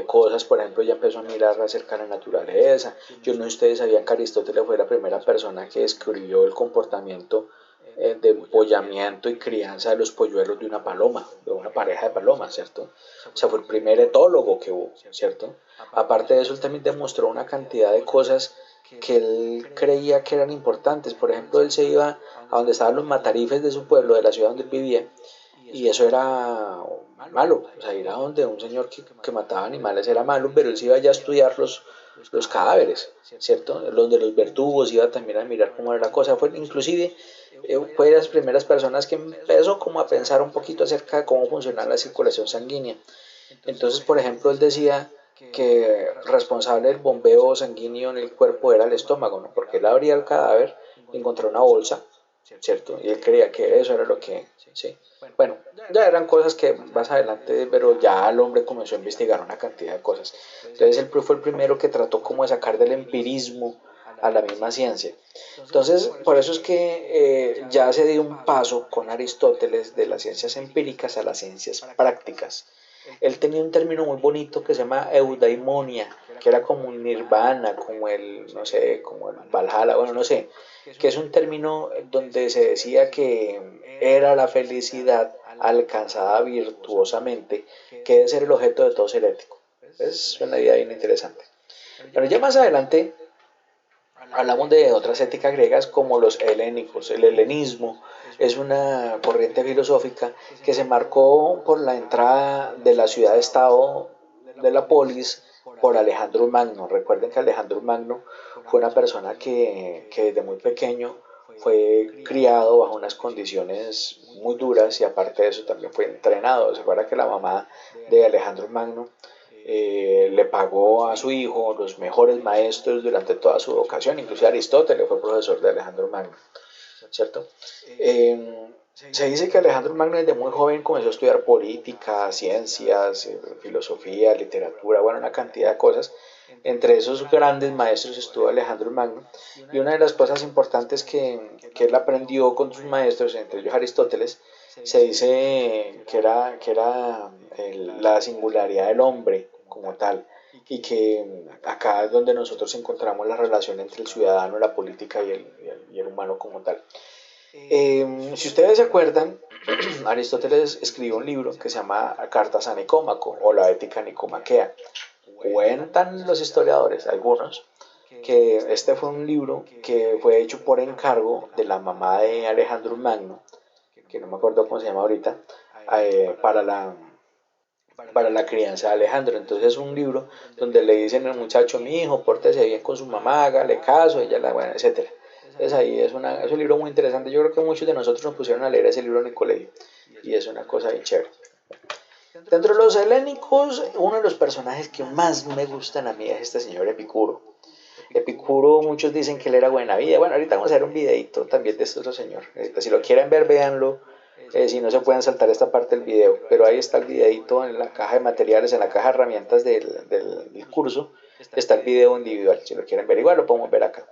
cosas. Por ejemplo, ya empezó a mirar acerca de la naturaleza. Yo no sé si ustedes sabían que Aristóteles fue la primera persona que describió el comportamiento de empollamiento y crianza de los polluelos de una paloma, de una pareja de palomas, ¿cierto? O sea, fue el primer etólogo que hubo, ¿cierto? Aparte de eso, él también demostró una cantidad de cosas que él creía que eran importantes. Por ejemplo, él se iba a donde estaban los matarifes de su pueblo, de la ciudad donde él vivía, y eso era malo. O sea, ir a donde un señor que mataba animales era malo, pero él se iba ya a estudiar los cadáveres, ¿cierto? Donde los verdugos, iba también a mirar cómo era la cosa. Inclusive fue de las primeras personas que empezó como a pensar un poquito acerca de cómo funciona la circulación sanguínea. Entonces, por ejemplo, él decía que responsable del bombeo sanguíneo en el cuerpo era el estómago, ¿no? Porque él abría el cadáver y encontró una bolsa, ¿cierto? Y él creía que eso era lo que, sí. Bueno, ya eran cosas que más adelante, pero ya el hombre comenzó a investigar una cantidad de cosas. Entonces él fue el primero que trató como de sacar del empirismo a la misma ciencia. Entonces, por eso es que ya se dio un paso con Aristóteles de las ciencias empíricas a las ciencias prácticas. Él tenía un término muy bonito que se llama eudaimonia, que era como un nirvana, como el, no sé, como el Valhalla, bueno, no sé, que es un término donde se decía que era la felicidad alcanzada virtuosamente, que debe ser el objeto de todo ser ético. Es una idea bien interesante. Pero ya más adelante hablamos de otras éticas griegas como los helénicos. El helenismo es una corriente filosófica que se marcó por la entrada de la ciudad-estado de la polis por Alejandro Magno. Recuerden que Alejandro Magno fue una persona que desde muy pequeño fue criado bajo unas condiciones muy duras y aparte de eso también fue entrenado. Se acuerda que la mamá de Alejandro Magno le pagó a su hijo los mejores maestros durante toda su educación, incluso Aristóteles fue profesor de Alejandro Magno, ¿cierto? Se dice que Alejandro Magno desde muy joven comenzó a estudiar política, ciencias, filosofía, literatura, bueno, una cantidad de cosas. Entre esos grandes maestros estuvo Alejandro Magno, y una de las cosas importantes que él aprendió con sus maestros, entre ellos Aristóteles, se dice que era la singularidad del hombre como tal, y que acá es donde nosotros encontramos la relación entre el ciudadano, la política y el humano como tal. Si ustedes se acuerdan, Aristóteles escribió un libro que se llama Cartas a Nicómaco o la Ética nicomaquea. Cuentan los historiadores, algunos, que este fue un libro que fue hecho por encargo de la mamá de Alejandro Magno, que no me acuerdo cómo se llama ahorita, para la crianza de Alejandro. Entonces es un libro donde le dicen al muchacho: mi hijo, pórtese bien con su mamá, hágale caso, ella la buena, etc. Entonces ahí es un libro muy interesante. Yo creo que muchos de nosotros nos pusieron a leer ese libro en el colegio y es una cosa bien chévere. Dentro de los helénicos, uno de los personajes que más me gustan a mí es este señor Epicuro. Epicuro, muchos dicen que él era buena vida. Bueno, ahorita vamos a hacer un videito también de este otro señor. Si lo quieren ver, véanlo. Si no, se pueden saltar esta parte del video, pero ahí está el videito en la caja de materiales, en la caja de herramientas del curso, está el video individual. Si lo quieren ver igual, lo podemos ver acá.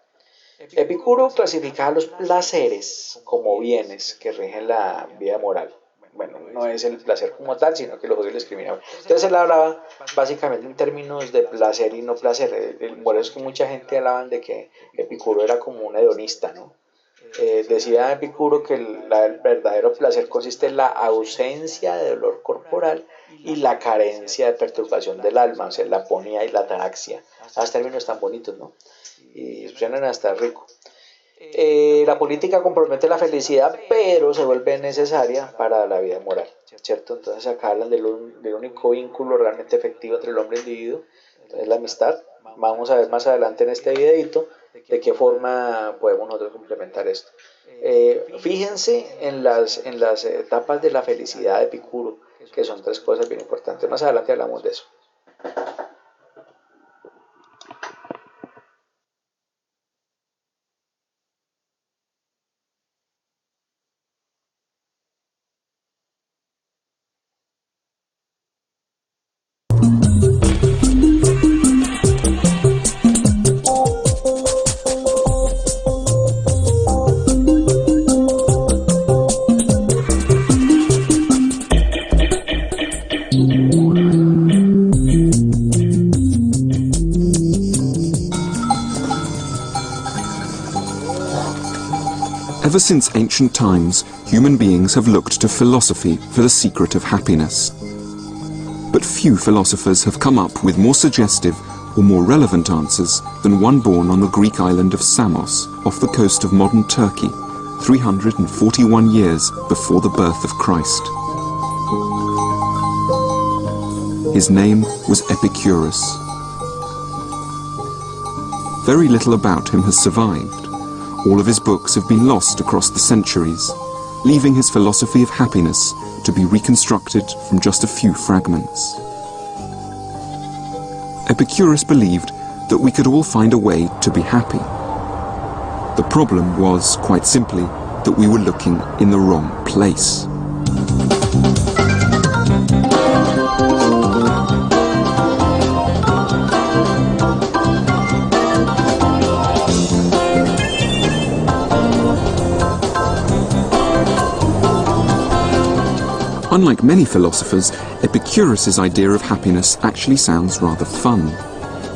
Epicuro clasificaba los placeres como bienes que rigen la vida moral. Bueno, no es el placer como tal, sino que los judíos discriminaban. Entonces él hablaba básicamente en términos de placer y no placer. Por eso es que mucha gente hablaban de que Epicuro era como un hedonista, ¿no? Decía Epicuro que el verdadero placer consiste en la ausencia de dolor corporal y la carencia de perturbación del alma, o sea, la aponía y la ataraxia. Los términos tan bonitos, ¿no? Y suenan hasta rico. La política compromete la felicidad, pero se vuelve necesaria para la vida moral, ¿cierto? Entonces acá hablan del único vínculo realmente efectivo entre el hombre y el individuo, es la amistad. Vamos a ver más adelante en este videito de qué forma podemos nosotros complementar esto. Fíjense en las etapas de la felicidad de Epicuro, que son 3 cosas bien importantes. Más adelante hablamos de eso. Ever since ancient times, human beings have looked to philosophy for the secret of happiness. But few philosophers have come up with more suggestive or more relevant answers than one born on the Greek island of Samos, off the coast of modern Turkey, 341 years before the birth of Christ. His name was Epicurus. Very little about him has survived. All of his books have been lost across the centuries, leaving his philosophy of happiness to be reconstructed from just a few fragments. Epicurus believed that we could all find a way to be happy. The problem was, quite simply, that we were looking in the wrong place. Unlike many philosophers, Epicurus's idea of happiness actually sounds rather fun.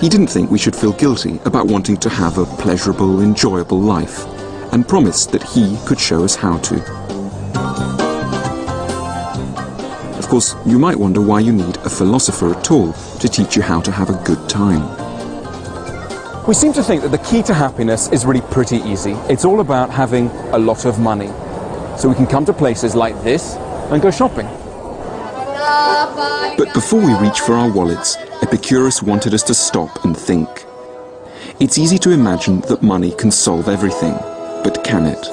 He didn't think we should feel guilty about wanting to have a pleasurable, enjoyable life, and promised that he could show us how to. Of course, you might wonder why you need a philosopher at all to teach you how to have a good time. We seem to think that the key to happiness is really pretty easy. It's all about having a lot of money. So we can come to places like this and go shopping. But before we reach for our wallets, Epicurus wanted us to stop and think. It's easy to imagine that money can solve everything, but can it?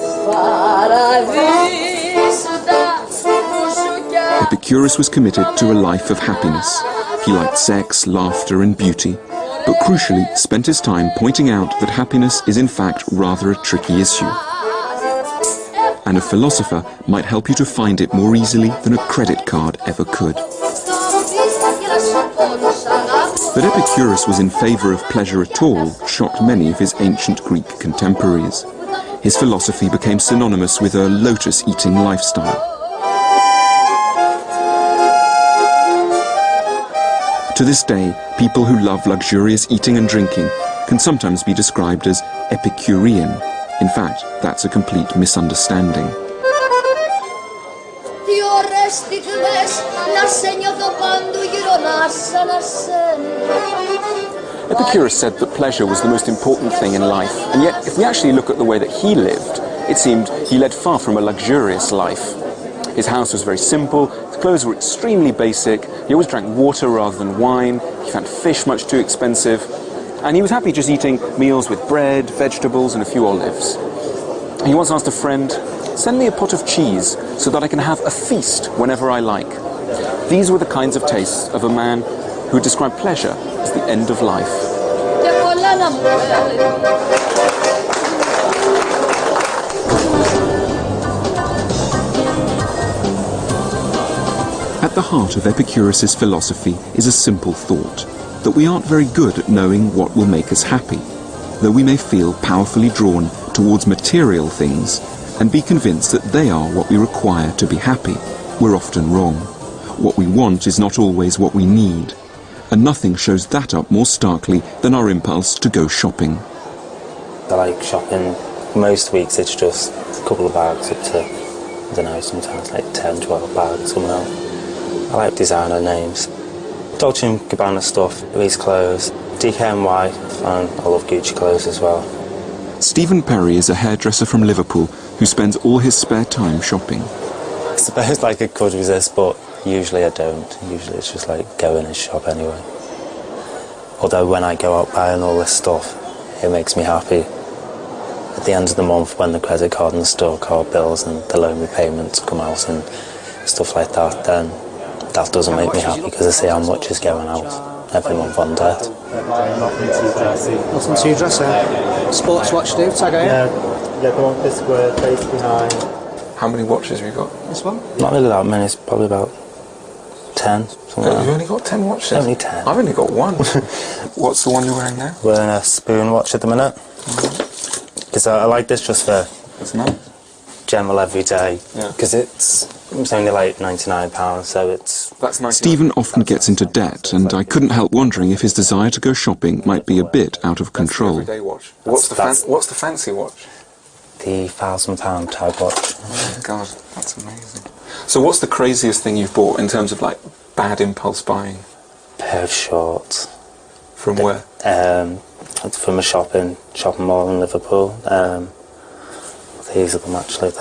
Epicurus was committed to a life of happiness. He liked sex, laughter and beauty, but crucially spent his time pointing out that happiness is in fact rather a tricky issue. And a philosopher might help you to find it more easily than a credit card ever could. That Epicurus was in favour of pleasure at all shocked many of his ancient Greek contemporaries. His philosophy became synonymous with a lotus-eating lifestyle. To this day, people who love luxurious eating and drinking can sometimes be described as Epicurean. In fact, that's a complete misunderstanding. Epicurus said that pleasure was the most important thing in life, and yet if we actually look at the way that he lived, it seemed he led far from a luxurious life. His house was very simple, his clothes were extremely basic, he always drank water rather than wine, he found fish much too expensive, and he was happy just eating meals with bread, vegetables and a few olives. He once asked a friend, "Send me a pot of cheese so that I can have a feast whenever I like." These were the kinds of tastes of a man who described pleasure as the end of life. At the heart of Epicurus's philosophy is a simple thought, that we aren't very good at knowing what will make us happy. Though we may feel powerfully drawn towards material things and be convinced that they are what we require to be happy, we're often wrong. What we want is not always what we need, and nothing shows that up more starkly than our impulse to go shopping. I like shopping. Most weeks it's just a couple of bags up to, I don't know, sometimes like 10, 12 bags coming out. I like designer names. Dolce & Gabbana stuff, Louise clothes, DKNY, and I love Gucci clothes as well. Stephen Perry is a hairdresser from Liverpool who spends all his spare time shopping. I suppose like I could resist, but usually I don't. Usually it's just like go in and shop anyway. Although when I go out buying all this stuff, it makes me happy. At the end of the month when the credit card and the store card bills and the loan repayments come out and stuff like that, then that doesn't make me happy because I see how much is going out every month on debt. Nothing too dressy. Sports watch do, tag out? Yeah, the one this square, face behind. How many watches have you got? This one? Not really that many, it's probably about 10. You've only got 10 watches? Only 10. I've only got one. What's the one you're wearing now? Wearing a spoon watch at the minute. Because I like this just for general everyday. Because it's only like £99, so it's... That's nice. Stephen often gets into debt, and I couldn't help wondering if his desire to go shopping might be a bit out of control. That's the everyday watch. What's the fancy watch? The £1,000 tag watch. Oh God, that's amazing. So what's the craziest thing you've bought in terms of like bad impulse buying? Pair of shorts. From where? From a shopping mall in Liverpool. These are them actually.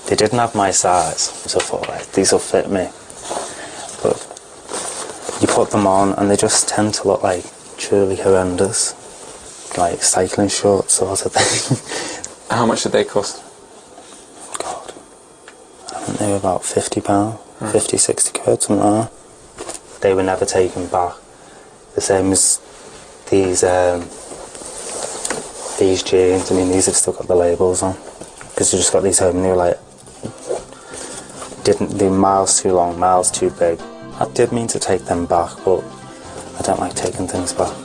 They didn't have my size, so I thought, right, these will fit me. But you put them on and they just tend to look like truly horrendous. Like cycling shorts sort of thing. How much did they cost? God, I think they were about £50, 50, 60 quid, something like that. They were never taken back. The same as these jeans. I mean, these have still got the labels on because you just got these home and they were like, they were miles too long, miles too big. I did mean to take them back, but I don't like taking things back.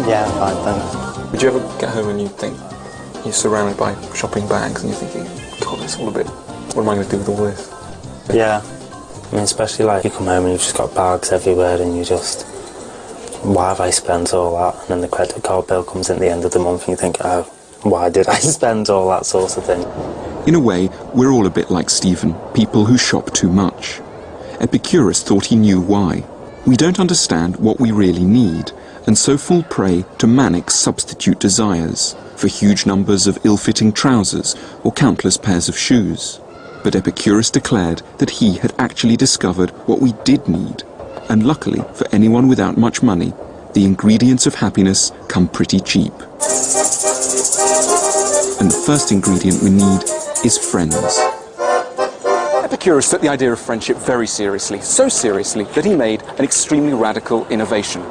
Yeah, fine, thanks. Would you ever get home and you think you're surrounded by shopping bags and you're thinking, God, it's all a bit, what am I going to do with all this? Yeah, I mean, especially like you come home and you've just got bags everywhere and you just, why have I spent all that? And then the credit card bill comes in at the end of the month and you think, oh, why did I spend all that sort of thing? In a way, we're all a bit like Stephen, people who shop too much. Epicurus thought he knew why. We don't understand what we really need, and so fall prey to manic substitute desires for huge numbers of ill-fitting trousers or countless pairs of shoes. But Epicurus declared that he had actually discovered what we did need, and luckily for anyone without much money, the ingredients of happiness come pretty cheap. And the first ingredient we need is friends. Epicurus took the idea of friendship very seriously, so seriously that he made an extremely radical innovation.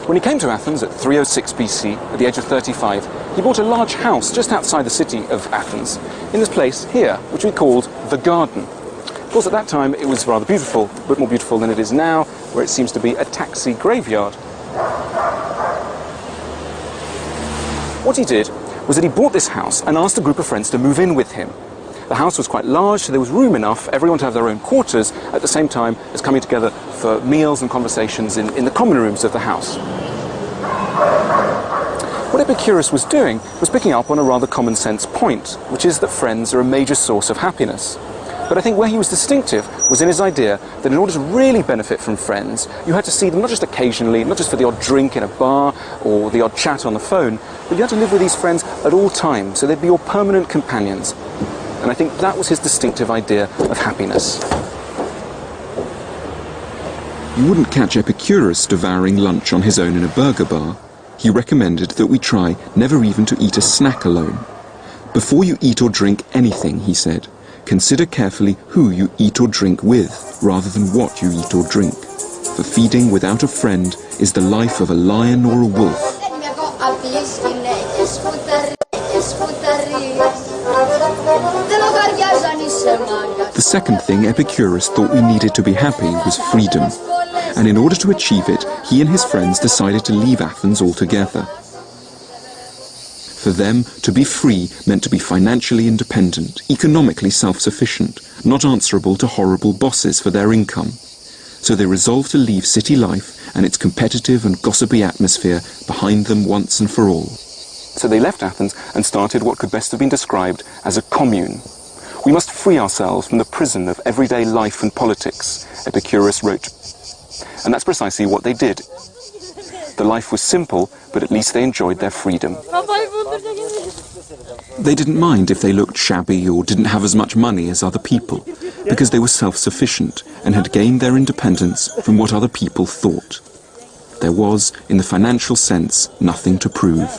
When he came to Athens at 306 BC, at the age of 35, he bought a large house just outside the city of Athens, in this place here, which we called the Garden. Of course, at that time it was rather beautiful, a bit more beautiful than it is now, where it seems to be a taxi graveyard. What he did was that he bought this house and asked a group of friends to move in with him. The house was quite large, so there was room enough for everyone to have their own quarters at the same time as coming together for meals and conversations in the common rooms of the house. What Epicurus was doing was picking up on a rather common sense point, which is that friends are a major source of happiness. But I think where he was distinctive was in his idea that in order to really benefit from friends, you had to see them not just occasionally, not just for the odd drink in a bar or the odd chat on the phone, but you had to live with these friends at all times, so they'd be your permanent companions. And I think that was his distinctive idea of happiness. You wouldn't catch Epicurus devouring lunch on his own in a burger bar. He recommended that we try never even to eat a snack alone. Before you eat or drink anything, he said, consider carefully who you eat or drink with, rather than what you eat or drink. For feeding without a friend is the life of a lion or a wolf. The second thing Epicurus thought we needed to be happy was freedom. And in order to achieve it, he and his friends decided to leave Athens altogether. For them, to be free meant to be financially independent, economically self-sufficient, not answerable to horrible bosses for their income. So they resolved to leave city life and its competitive and gossipy atmosphere behind them once and for all. So they left Athens and started what could best have been described as a commune. We must free ourselves from the prison of everyday life and politics, Epicurus wrote. And that's precisely what they did. The life was simple, but at least they enjoyed their freedom. They didn't mind if they looked shabby or didn't have as much money as other people, because they were self-sufficient and had gained their independence from what other people thought. There was, in the financial sense, nothing to prove.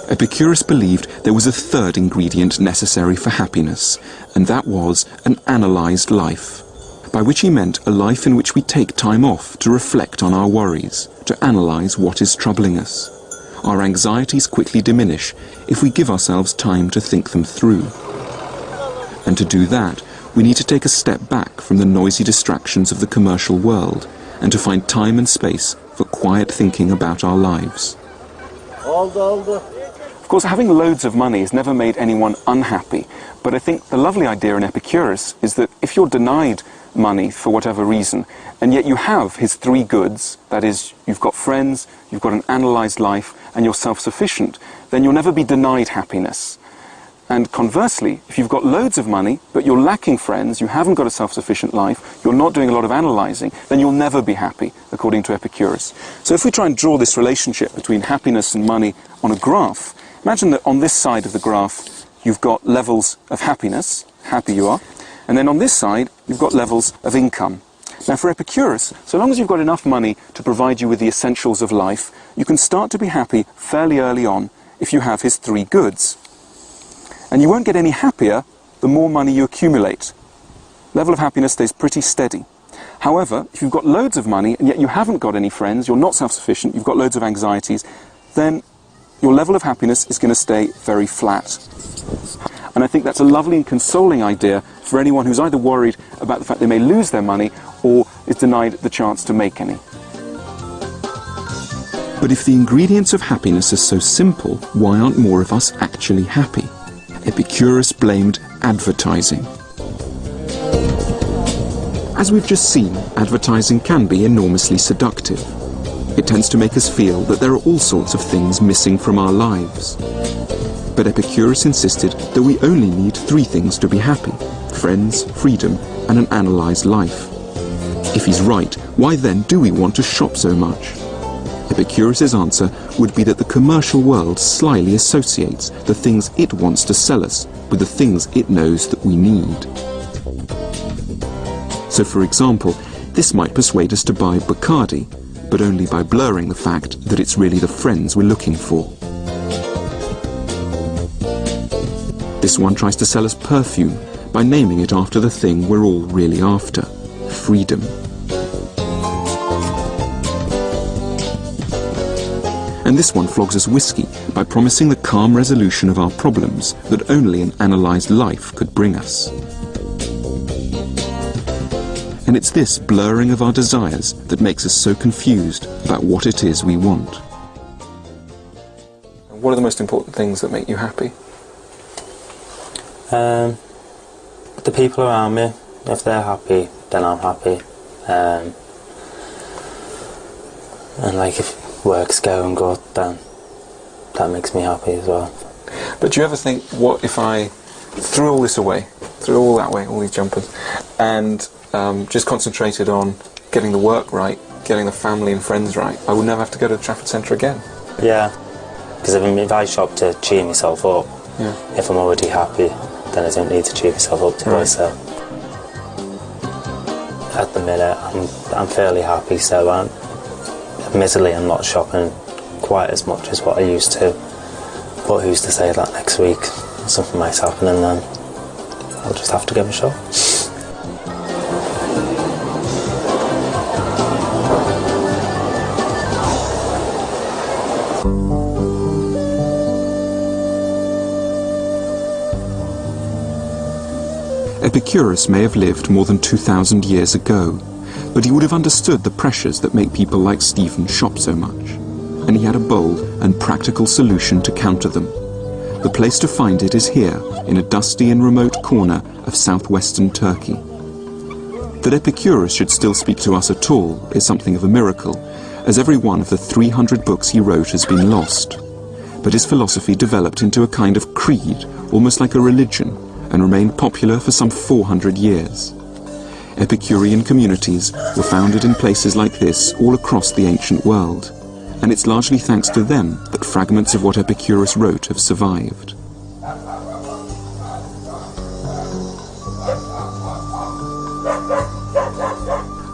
Epicurus believed there was a third ingredient necessary for happiness, and that was an analysed life, by which he meant a life in which we take time off to reflect on our worries, to analyse what is troubling us. Our anxieties quickly diminish if we give ourselves time to think them through. And to do that, we need to take a step back from the noisy distractions of the commercial world and to find time and space for quiet thinking about our lives. Of course, having loads of money has never made anyone unhappy, but I think the lovely idea in Epicurus is that if you're denied money for whatever reason, and yet you have his three goods, that is, you've got friends, you've got an analysed life, and you're self-sufficient, then you'll never be denied happiness. And conversely, if you've got loads of money, but you're lacking friends, you haven't got a self-sufficient life, you're not doing a lot of analysing, then you'll never be happy, according to Epicurus. So if we try and draw this relationship between happiness and money on a graph, imagine that on this side of the graph, you've got levels of happiness, happy you are, and then on this side, you've got levels of income. Now for Epicurus, so long as you've got enough money to provide you with the essentials of life, you can start to be happy fairly early on if you have his three goods. And you won't get any happier the more money you accumulate. Level of happiness stays pretty steady. However, if you've got loads of money and yet you haven't got any friends, you're not self-sufficient, you've got loads of anxieties, then your level of happiness is going to stay very flat. And I think that's a lovely and consoling idea for anyone who's either worried about the fact they may lose their money or is denied the chance to make any. But if the ingredients of happiness are so simple, why aren't more of us actually happy? Epicurus blamed advertising. As we've just seen, advertising can be enormously seductive. It tends to make us feel that there are all sorts of things missing from our lives. But Epicurus insisted that we only need three things to be happy: friends, freedom, and an analysed life. If he's right, why then do we want to shop so much? Epicurus's answer would be that the commercial world slyly associates the things it wants to sell us with the things it knows that we need. So for example, this might persuade us to buy Bacardi, but only by blurring the fact that it's really the friends we're looking for. This one tries to sell us perfume by naming it after the thing we're all really after: freedom. And this one flogs us whiskey by promising the calm resolution of our problems that only an analysed life could bring us. And it's this blurring of our desires that makes us so confused about what it is we want. What are the most important things that make you happy? The people around me. If they're happy, then I'm happy. And like if work's going good, then that makes me happy as well. But do you ever think, what if I threw all this away, threw all that away, all these jumpers, and just concentrated on getting the work right, getting the family and friends right, I would never have to go to the Trafford Centre again? Yeah, because if I shop to cheer myself up, if I'm already happy, then I don't need to cheer myself up to myself. At the minute, I'm fairly happy, so admittedly I'm not shopping quite as much as what I used to, but who's to say that next week something might happen and then I'll just have to give it a shot. Epicurus may have lived more than 2,000 years ago, but he would have understood the pressures that make people like Stephen shop so much, and he had a bold and practical solution to counter them. The place to find it is here, in a dusty and remote corner of southwestern Turkey. That Epicurus should still speak to us at all is something of a miracle, as every one of the 300 books he wrote has been lost. But his philosophy developed into a kind of creed, almost like a religion, and remained popular for some 400 years. Epicurean communities were founded in places like this all across the ancient world, and it's largely thanks to them that fragments of what Epicurus wrote have survived.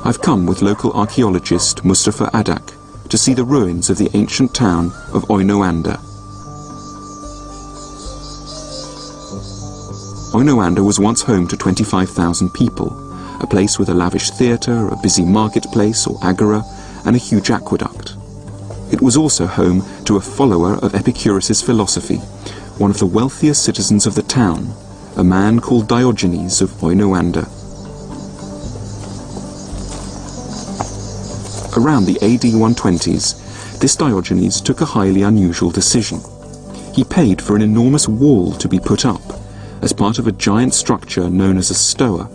I've come with local archaeologist Mustafa Adak to see the ruins of the ancient town of Oinoanda. Oinoanda was once home to 25,000 people, a place with a lavish theatre, a busy marketplace or agora, and a huge aqueduct. It was also home to a follower of Epicurus's philosophy, one of the wealthiest citizens of the town, a man called Diogenes of Oinoanda. Around the AD 120s, this Diogenes took a highly unusual decision. He paid for an enormous wall to be put up, as part of a giant structure known as a stoa,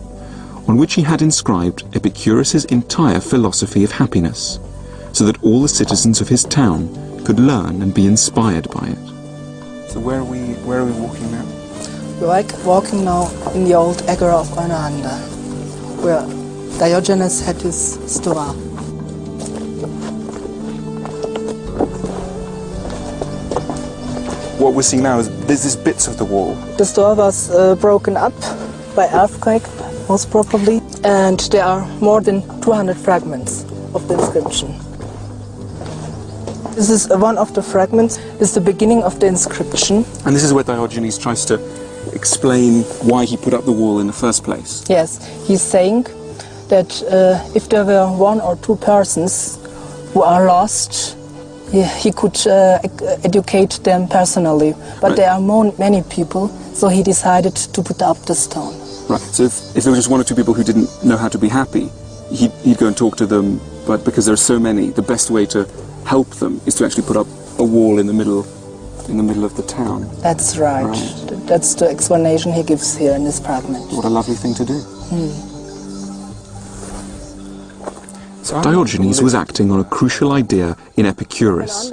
on which he had inscribed Epicurus's entire philosophy of happiness, so that all the citizens of his town could learn and be inspired by it. So where are we walking now? We're walking now in the old agora of Oinoanda, where Diogenes had his stoa. What we're seeing now is there's these bits of the wall. The stoa was broken up by earthquake, most probably, and there are more than 200 fragments of the inscription. This is one of the fragments. This is the beginning of the inscription. And this is where Diogenes tries to explain why he put up the wall in the first place. Yes, he's saying that if there were one or two persons who are lost, he could educate them personally, but right. There are many people, so he decided to put up the stone. Right, so if there were just one or two people who didn't know how to be happy, he'd go and talk to them, but because there are so many, the best way to help them is to actually put up a wall in the middle of the town. That's right. That's the explanation he gives here in this fragment. What a lovely thing to do. So Diogenes was acting on a crucial idea in Epicurus,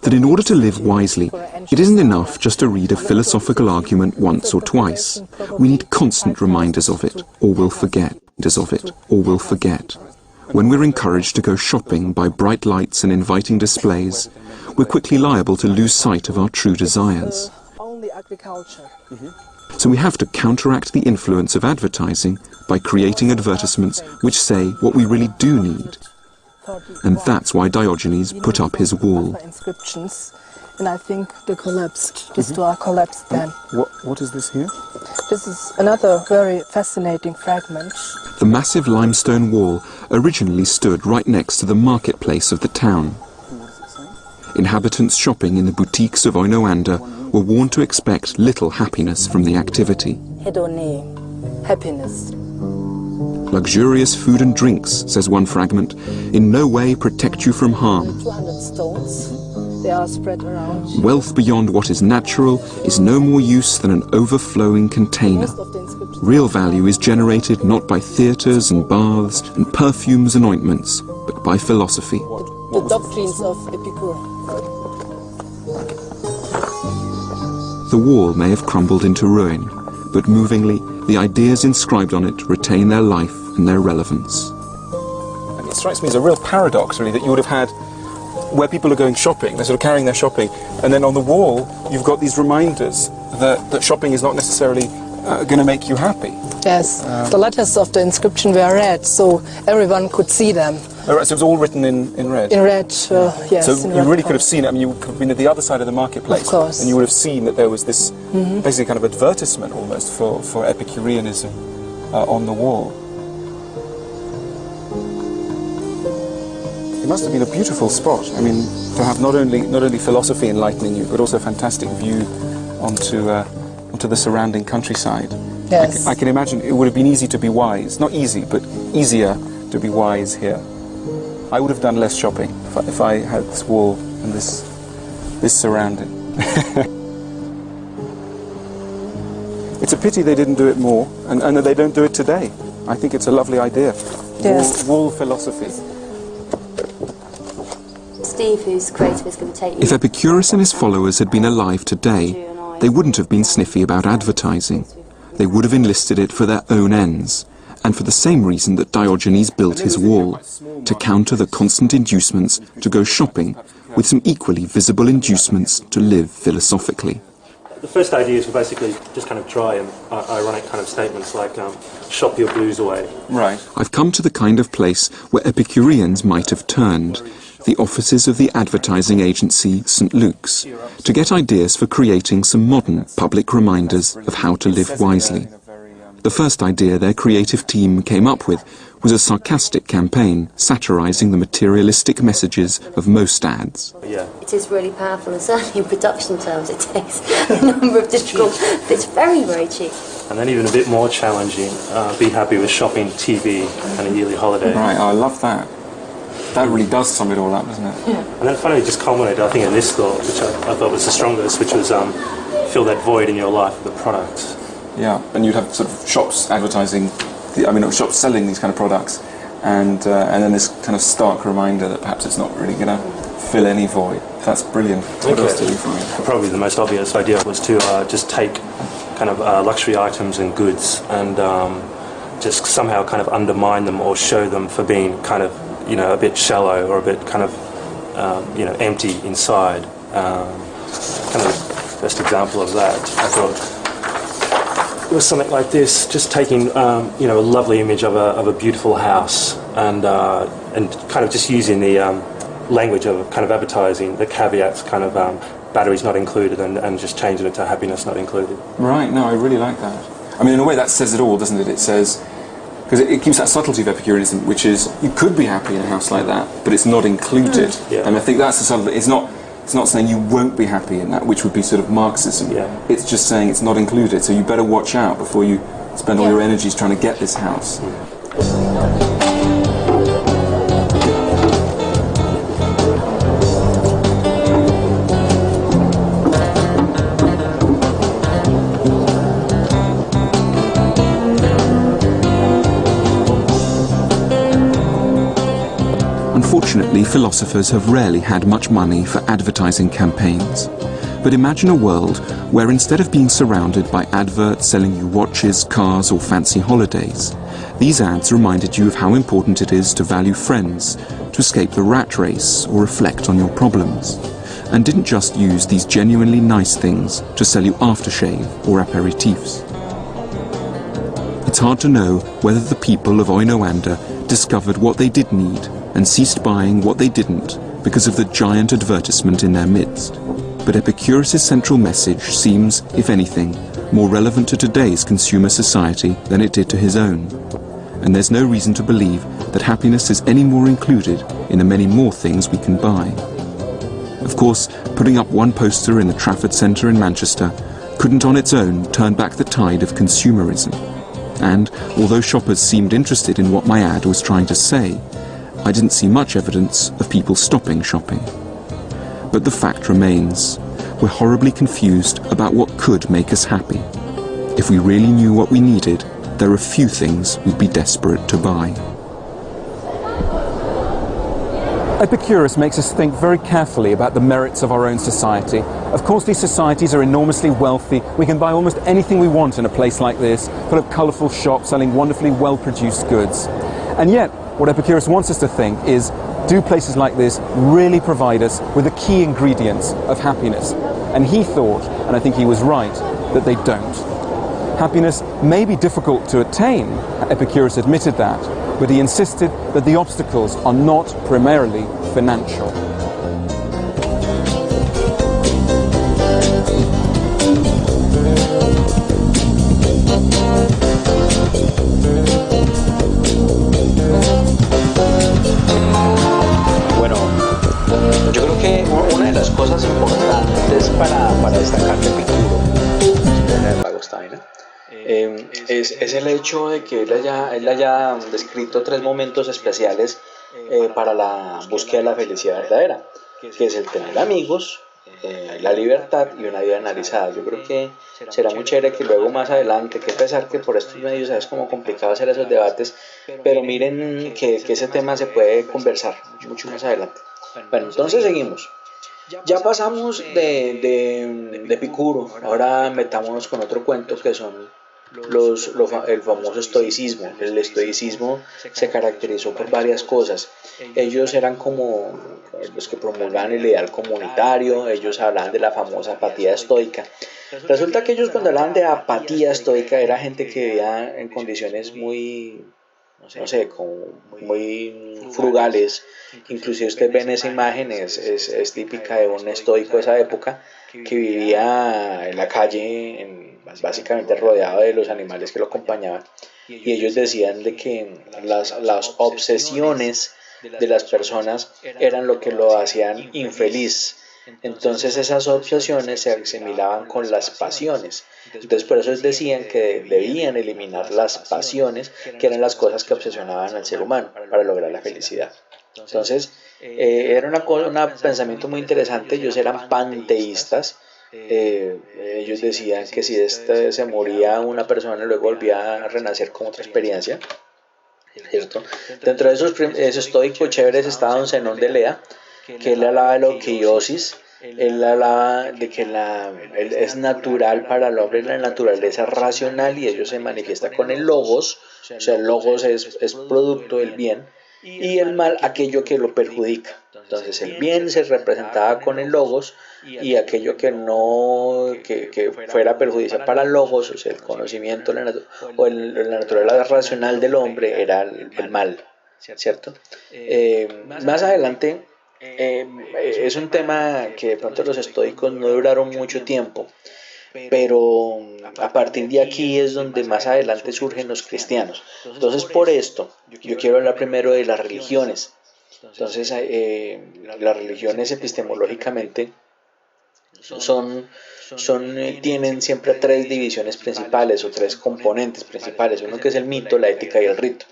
that in order to live wisely, it isn't enough just to read a philosophical argument once or twice. We need constant reminders of it, or we'll forget. When we're encouraged to go shopping by bright lights and inviting displays, we're quickly liable to lose sight of our true desires. Only agriculture. So we have to counteract the influence of advertising by creating advertisements which say what we really do need. And that's why Diogenes put up his wall. Inscriptions, and I think they collapsed. The stoa collapsed then. What is this here? This is another very fascinating fragment. The massive limestone wall originally stood right next to the marketplace of the town. Inhabitants shopping in the boutiques of Oinoanda were warned to expect little happiness from the activity. Hedone, happiness. Luxurious food and drinks, says one fragment, in no way protect you from harm. 200 stones, they are spread around. Wealth beyond what is natural is no more use than an overflowing container. Real value is generated not by theatres and baths and perfumes and ointments, but by philosophy. The doctrines of Epicurus. The wall may have crumbled into ruin, but movingly, the ideas inscribed on it retain their life and their relevance. And it strikes me as a real paradox, really, that you would have had where people are going shopping, they're sort of carrying their shopping, and then on the wall you've got these reminders that shopping is not necessarily going to make you happy. Yes, the letters of the inscription were read, so everyone could see them. Oh, right, so it was all written in red? In red, yes. So you really could have seen it. I mean, you could have been at the other side of the marketplace. Of course. And you would have seen that there was this basically kind of advertisement almost for Epicureanism on the wall. It must have been a beautiful spot. I mean, to have not only philosophy enlightening you, but also a fantastic view onto the surrounding countryside. Yes. I can imagine it would have been easy to be wise. Not easy, but easier to be wise here. I would have done less shopping if I had this wall and this surrounding. It's a pity they didn't do it more, and that they don't do it today. I think it's a lovely idea. Yes. Wall philosophy. Steve, who's creative, is going to take you. If Epicurus and his followers had been alive today, they wouldn't have been sniffy about advertising. They would have enlisted it for their own ends, and for the same reason that Diogenes built his wall, to counter the constant inducements to go shopping, with some equally visible inducements to live philosophically. The first ideas were basically just kind of dry and ironic kind of statements like, shop your blues away. Right. I've come to the kind of place where Epicureans might have turned, the offices of the advertising agency St. Luke's, to get ideas for creating some modern public reminders of how to live wisely. The first idea their creative team came up with was a sarcastic campaign satirizing the materialistic messages of most ads. Yeah. It is really powerful, and certainly in production terms it takes a number of difficult, but it's very, very cheap. And then even a bit more challenging, be happy with shopping, TV and a yearly holiday. Right, I love that. That really does sum it all up, doesn't it? Yeah. And then finally it just culminated, I think, in this thought, which I thought was the strongest, which was fill that void in your life with the products. Yeah, and you'd have sort of shops advertising, shops selling these kind of products, and then this kind of stark reminder that perhaps it's not really going to fill any void. That's brilliant. What else did you find? Probably the most obvious idea was to just take kind of luxury items and goods and just somehow kind of undermine them or show them for being kind of, a bit shallow or a bit kind of, empty inside. Kind of best example of that, I thought, it was something like this, just taking a lovely image of a beautiful house and kind of just using the language of kind of advertising, the caveats, kind of batteries not included, and just changing it to happiness not included. Right, no, I really like that. I mean, in a way that says it all, doesn't it? It says, because it keeps that subtlety of Epicureanism, which is, you could be happy in a house like that, but it's not included. Yeah. And I think that's the subtlety. It's not saying you won't be happy in that, which would be sort of Marxism. Yeah. It's just saying it's not included, so you better watch out before you spend all your energies trying to get this house. Unfortunately, philosophers have rarely had much money for advertising campaigns. But imagine a world where instead of being surrounded by adverts selling you watches, cars or fancy holidays, these ads reminded you of how important it is to value friends, to escape the rat race or reflect on your problems, and didn't just use these genuinely nice things to sell you aftershave or aperitifs. It's hard to know whether the people of Oinoanda discovered what they did need and ceased buying what they didn't because of the giant advertisement in their midst. But Epicurus' central message seems, if anything, more relevant to today's consumer society than it did to his own. And there's no reason to believe that happiness is any more included in the many more things we can buy. Of course, putting up one poster in the Trafford Centre in Manchester couldn't on its own turn back the tide of consumerism. And although shoppers seemed interested in what my ad was trying to say, I didn't see much evidence of people stopping shopping. But the fact remains, we're horribly confused about what could make us happy. If we really knew what we needed, there are few things we'd be desperate to buy. Epicurus makes us think very carefully about the merits of our own society. Of course, these societies are enormously wealthy. We can buy almost anything we want in a place like this, full of colourful shops selling wonderfully well-produced goods. And yet, what Epicurus wants us to think is, do places like this really provide us with the key ingredients of happiness? And he thought, and I think he was right, that they don't. Happiness may be difficult to attain, Epicurus admitted that, but he insisted that the obstacles are not primarily financial. Es el hecho de que él haya descrito 3 momentos especiales para la búsqueda de la felicidad verdadera, que es el tener amigos, la libertad y una vida analizada. Yo creo que será muy chévere que luego más adelante, que pesar que por estos medios es como complicado hacer esos debates, pero miren que ese tema se puede conversar mucho más adelante. Bueno, entonces seguimos. Ya pasamos de Epicuro, ahora metámonos con otro cuento que son el famoso estoicismo. El estoicismo se caracterizó por varias cosas. Ellos eran como los que promulgaban el ideal comunitario, ellos hablaban de la famosa apatía estoica. Resulta que ellos cuando hablaban de apatía estoica era gente que vivía en condiciones muy, no sé, como muy frugales. Inclusive usted ve en esa imagen, es típica de un estoico de esa época, que vivía en la calle, básicamente rodeado de los animales que lo acompañaban. Y ellos decían de que las obsesiones de las personas eran lo que lo hacían infeliz. Entonces esas obsesiones se asimilaban con las pasiones. Entonces por eso decían que debían eliminar las pasiones, que eran las cosas que obsesionaban al ser humano para lograr la felicidad. Entonces era un pensamiento muy interesante. Ellos eran panteístas. Ellos decían que si se moría una persona, luego volvía a renacer con otra experiencia, ¿cierto? Dentro de esos estoicos chéveres estaba don Zenón de Lea, que él hablaba de la oquiosis. Él hablaba de que es natural para el hombre la naturaleza racional, y ello se manifiesta con el logos. O sea, el logos es producto del bien, y el mal aquello que lo perjudica. Entonces el bien se representaba con el logos, y aquello que no que fuera perjudicial para el logos, o sea, el conocimiento la naturaleza racional del hombre, era el mal, ¿cierto? Más adelante es un tema que de pronto los estoicos no duraron mucho tiempo, pero a partir de aquí es donde más adelante surgen los cristianos. Entonces por esto yo quiero hablar primero de las religiones. Entonces las religiones epistemológicamente tienen siempre tres divisiones principales o tres componentes principales. Uno que es el mito, la ética y el rito.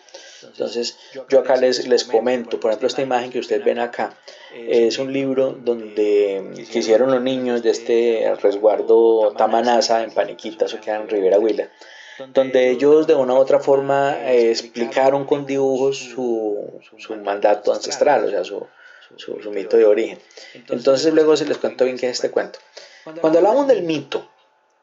Entonces yo acá les comento, por ejemplo, esta imagen que ustedes ven acá es un libro que hicieron los niños de este resguardo Tamanaza en Paniquita, eso queda en Rivera Huila, donde ellos de una u otra forma explicaron con dibujos su mandato ancestral, o sea, su mito de origen. Entonces luego se les cuento bien qué es este cuento. Cuando hablamos del mito,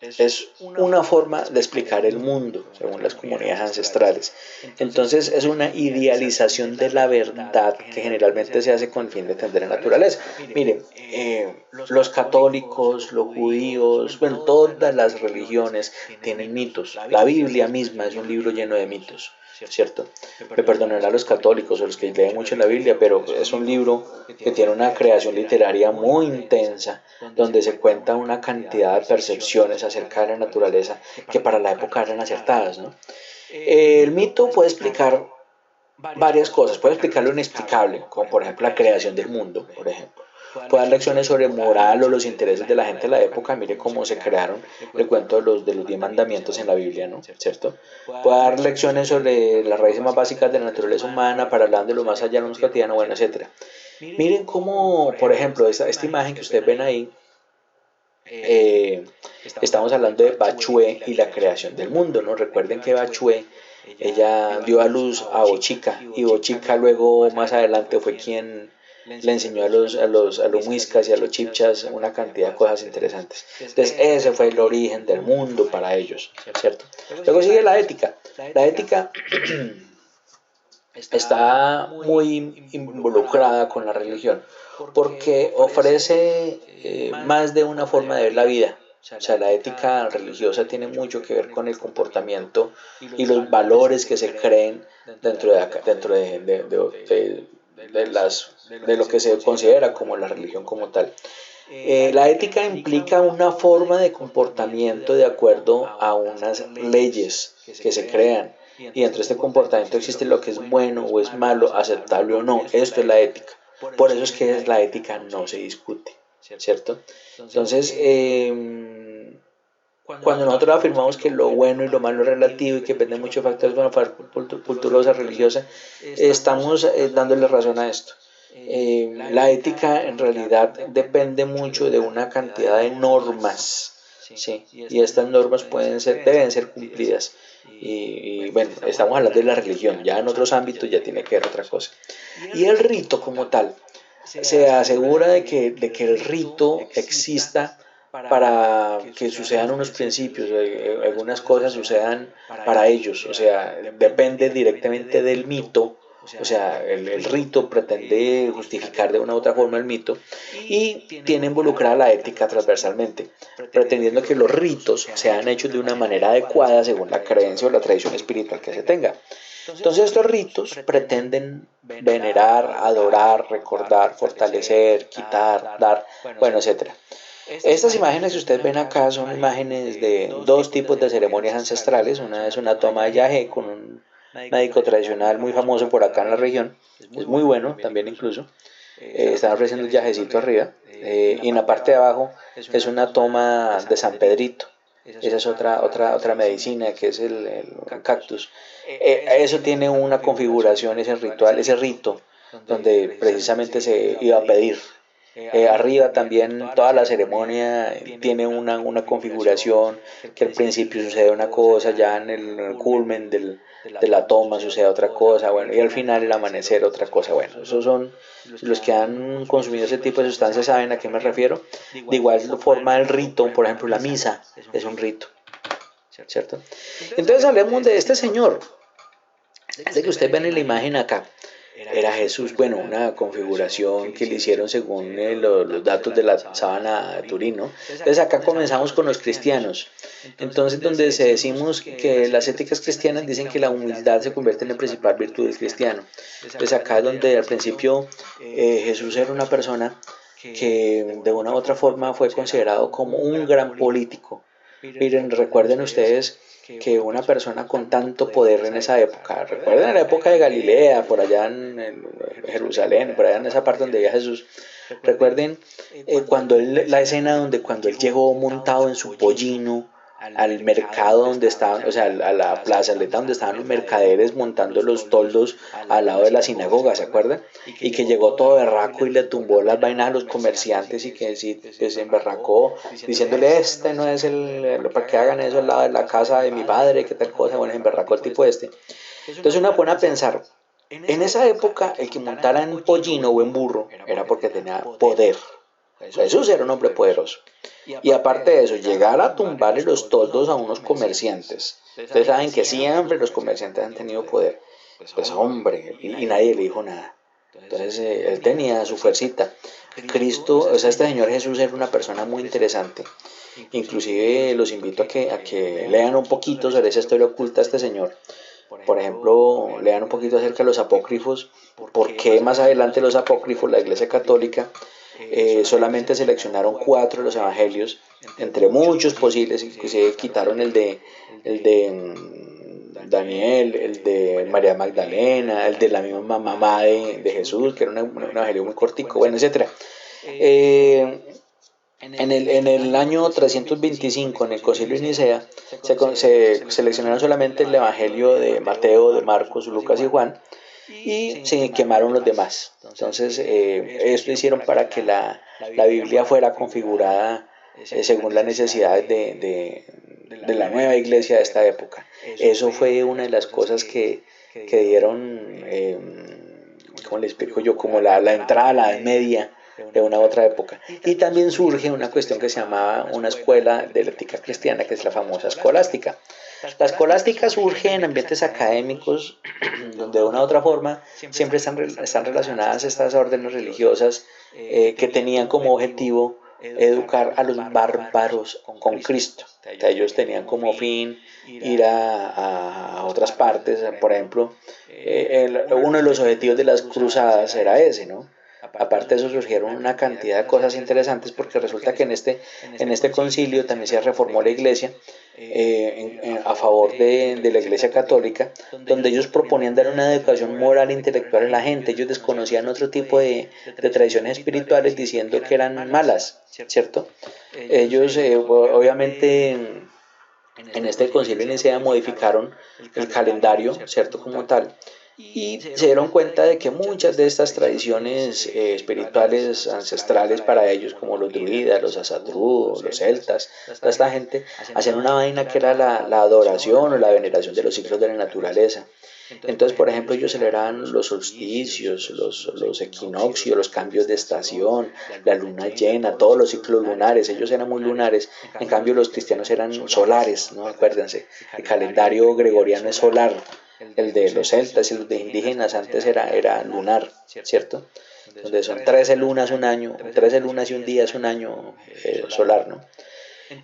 es una forma de explicar el mundo según las comunidades ancestrales. Entonces es una idealización de la verdad que generalmente se hace con el fin de entender la naturaleza. Miren, los católicos, los judíos, bueno, todas las religiones tienen mitos. La Biblia misma es un libro lleno de mitos, ¿cierto? Me perdonarán los católicos o los que leen mucho en la Biblia, pero es un libro que tiene una creación literaria muy intensa, donde se cuenta una cantidad de percepciones acerca de la naturaleza que para la época eran acertadas, ¿no? El mito puede explicar varias cosas, puede explicar lo inexplicable, como por ejemplo la creación del mundo, por ejemplo. Puede dar lecciones sobre moral o los intereses de la gente de la época. Mire cómo se crearon el cuento de los 10 mandamientos en la Biblia, ¿no? ¿Cierto? Puede dar lecciones sobre las raíces más básicas de la naturaleza humana para hablar de lo más allá, lo más cotidiano, bueno, etc. Miren cómo, por ejemplo, esta imagen que ustedes ven ahí, estamos hablando de Bachué y la creación del mundo, ¿no? Recuerden que Bachué, ella dio a luz a Bochica, y Bochica luego más adelante fue quien le enseñó a los muiscas y a los chipchas una cantidad de cosas interesantes. Entonces ese fue el origen del mundo para ellos, ¿cierto? Luego sigue la ética. La ética está muy involucrada con la religión porque ofrece más de una forma de ver la vida. O sea, la ética religiosa tiene mucho que ver con el comportamiento y los valores que se creen dentro de lo que se considera como la religión como tal. La ética implica una forma de comportamiento de acuerdo a unas leyes que se crean, y dentro de este comportamiento existe lo que es bueno o es malo, aceptable o no. Esto es la ética. Por eso es que la ética no se discute, ¿cierto? Entonces, cuando nosotros afirmamos que lo bueno y lo malo es relativo y que depende mucho de factores culturales, religiosas, estamos dándole razón a esto. La ética en realidad depende mucho de una cantidad de normas, ¿sí? Y estas normas deben ser cumplidas. Y bueno, estamos hablando de la religión, ya en otros ámbitos ya tiene que ver otra cosa. Y el rito como tal se asegura de que el rito exista para que sucedan unos principios, algunas cosas sucedan para ellos, o sea, depende directamente del mito. O sea, el rito pretende justificar de una u otra forma el mito y tiene involucrada la ética transversalmente, pretendiendo que los ritos sean hechos de una manera adecuada según la creencia o la tradición espiritual que se tenga. Entonces estos ritos pretenden venerar, adorar, recordar, fortalecer, quitar, dar, bueno, etc. Estas imágenes que ustedes ven acá son imágenes de dos tipos de ceremonias ancestrales. Una es una toma de yagé con un médico tradicional muy famoso por acá en la región, es muy bueno también incluso. Están ofreciendo el yajecito arriba, y en la parte de abajo es una toma de San Pedrito. Esa es otra medicina, que es el cactus. Eso tiene una configuración, ese ritual, ese rito, donde precisamente se iba a pedir. Arriba también toda la ceremonia tiene una configuración, que al principio sucede una cosa, ya en el culmen de la toma sucede otra cosa, bueno, y al final el amanecer otra cosa. Bueno, esos son los que han consumido ese tipo de sustancias, saben a qué me refiero. De igual forma el rito, por ejemplo la misa es un rito, ¿cierto? Entonces hablemos de este señor, este que ustedes ven en la imagen acá. Era Jesús, bueno, una configuración que le hicieron según los datos de la sábana de Turín, ¿no? Entonces acá comenzamos con los cristianos. Entonces donde se decimos que las éticas cristianas dicen que la humildad se convierte en la principal virtud del cristiano. Entonces acá es donde al principio Jesús era una persona que de una u otra forma fue considerado como un gran político. Miren, recuerden ustedes que una persona con tanto poder en esa época, recuerden la época de Galilea, por allá en Jerusalén, por allá en esa parte donde vivía Jesús, recuerden la escena donde cuando él llegó montado en su pollino al mercado donde estaban, o sea, a la plazoleta donde estaban los mercaderes montando los toldos al lado de la sinagoga, ¿se acuerdan? Y que llegó todo berraco y le tumbó las vainas a los comerciantes y que se emberracó diciéndole, este no es para que hagan eso al lado de la casa de mi padre, qué tal cosa. Bueno, se emberracó el tipo este. Entonces uno pone a pensar, en esa época el que montara en pollino o en burro era porque tenía poder. Jesús era un hombre poderoso. Y aparte de eso, llegar a tumbarle los toldos a unos comerciantes. Ustedes saben que siempre los comerciantes han tenido poder. Pues hombre, y nadie le dijo nada. Entonces él tenía su fuercita. Cristo, o sea, este Señor Jesús era una persona muy interesante. Inclusive los invito a que lean un poquito sobre esa historia oculta de este Señor. Por ejemplo, lean un poquito acerca de los apócrifos. ¿Por qué más adelante los apócrifos, la Iglesia Católica, solamente seleccionaron 4 de los evangelios, entre muchos posibles? Inclusive quitaron el de Daniel, el de María Magdalena, el de la misma mamá de Jesús, que era un evangelio muy cortico, bueno, etc. En el año 325, en el Concilio de Nicea, se seleccionaron solamente el evangelio de Mateo, de Marcos, Lucas y Juan, y se quemaron los demás. Entonces esto hicieron para que la Biblia fuera configurada según las necesidades de la nueva iglesia de esta época. Eso fue una de las cosas que dieron, ¿cómo le explico yo? Como la entrada a la Edad Media de una otra época. Y también surge una cuestión que se llamaba una escuela de la ética cristiana, que es la famosa escolástica. La escolástica surge en ambientes académicos donde de una u otra forma siempre están relacionadas estas órdenes religiosas que tenían como objetivo educar a los bárbaros con Cristo. O sea, ellos tenían como fin ir a otras partes. Por ejemplo, uno de los objetivos de las cruzadas era ese, ¿no? Aparte de eso surgieron una cantidad de cosas interesantes, porque resulta que en este concilio también se reformó la iglesia a favor de la iglesia católica, donde ellos proponían dar una educación moral e intelectual a la gente. Ellos desconocían otro tipo de tradiciones espirituales diciendo que eran malas, ¿cierto? Ellos obviamente en este concilio de Nicea modificaron el calendario, ¿cierto? Como tal. Y se dieron cuenta de que muchas de estas tradiciones espirituales ancestrales para ellos, como los druidas, los asadrúos, los celtas, toda esta gente, hacían una vaina que era la adoración o la veneración de los ciclos de la naturaleza. Entonces, por ejemplo, ellos celebraban los solsticios, los equinoccios, los cambios de estación, la luna llena, todos los ciclos lunares. Ellos eran muy lunares, en cambio los cristianos eran solares, ¿no? Acuérdense, el calendario gregoriano es solar, el de los celtas y los de indígenas antes era lunar, ¿cierto? Donde son 13 lunas un año, 13 lunas y un día es un año solar, ¿no?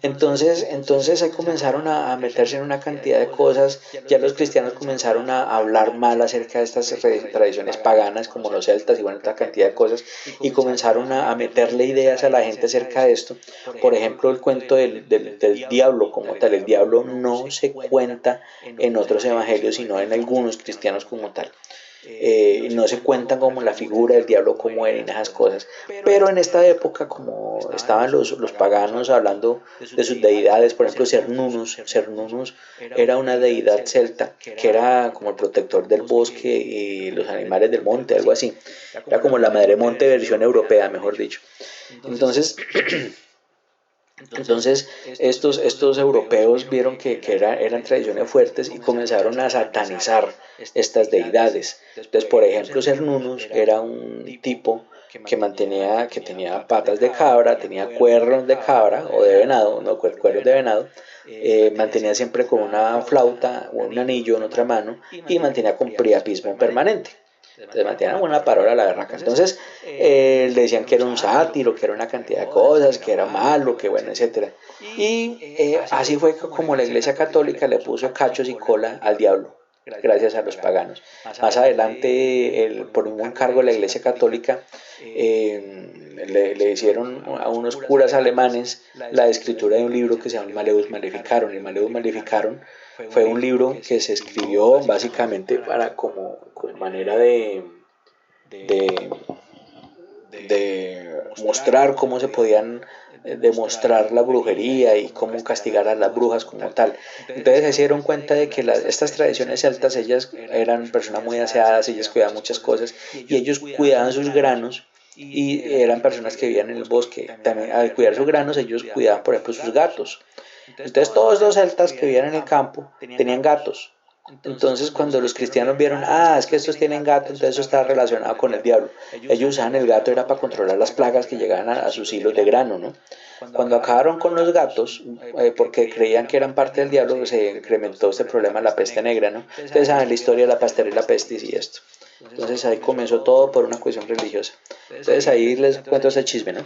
Entonces ahí comenzaron a meterse en una cantidad de cosas, ya los cristianos comenzaron a hablar mal acerca de estas tradiciones paganas como los celtas y bueno, otra cantidad de cosas, y comenzaron a meterle ideas a la gente acerca de esto. Por ejemplo, el cuento del diablo como tal, el diablo no se cuenta en otros evangelios, sino en algunos cristianos como tal. No se cuentan como la figura del diablo como era en esas cosas, pero en esta época como estaban los paganos hablando de sus deidades, por ejemplo Cernunnos era una deidad celta que era como el protector del bosque y los animales del monte, algo así, era como la madre monte versión europea, mejor dicho. Entonces estos europeos vieron que eran tradiciones fuertes y comenzaron a satanizar estas deidades. Entonces, por ejemplo, Cernunnos era un tipo que tenía patas de cabra, tenía cuernos de cabra o de venado, no cuernos de venado, mantenía siempre con una flauta o un anillo en otra mano y mantenía con priapismo permanente. Entonces mantenían una parola a la berraca. Entonces le decían que era un sátiro, que era una cantidad de cosas, que era malo, que bueno, etc. Y así fue como la Iglesia Católica le puso cachos y cola al diablo, gracias a los paganos. Más adelante, por un encargo de la Iglesia Católica, le hicieron a unos curas alemanes la escritura de un libro que se llama Maleus Maleficarum. El Maleus Maleficarum fue un libro que se escribió básicamente para como manera de mostrar cómo se podían demostrar la brujería y cómo castigar a las brujas como tal. Entonces se dieron cuenta de que estas tradiciones celtas, ellas eran personas muy aseadas, ellas cuidaban muchas cosas y ellos cuidaban sus granos y eran personas que vivían en el bosque. También al cuidar sus granos ellos cuidaban, por ejemplo, sus gatos. Entonces todos los celtas que vivían en el campo tenían gatos. Entonces cuando los cristianos vieron, es que estos tienen gato, entonces eso está relacionado con el diablo. Ellos usaban el gato era para controlar las plagas que llegaban a sus hilos de grano, ¿no? Cuando acabaron con los gatos, porque creían que eran parte del diablo, se incrementó este problema de la peste negra, ¿no? Ustedes saben la historia de la pastera y la pestis y esto. Entonces ahí comenzó todo por una cuestión religiosa. Entonces ahí les cuento ese chisme, ¿no?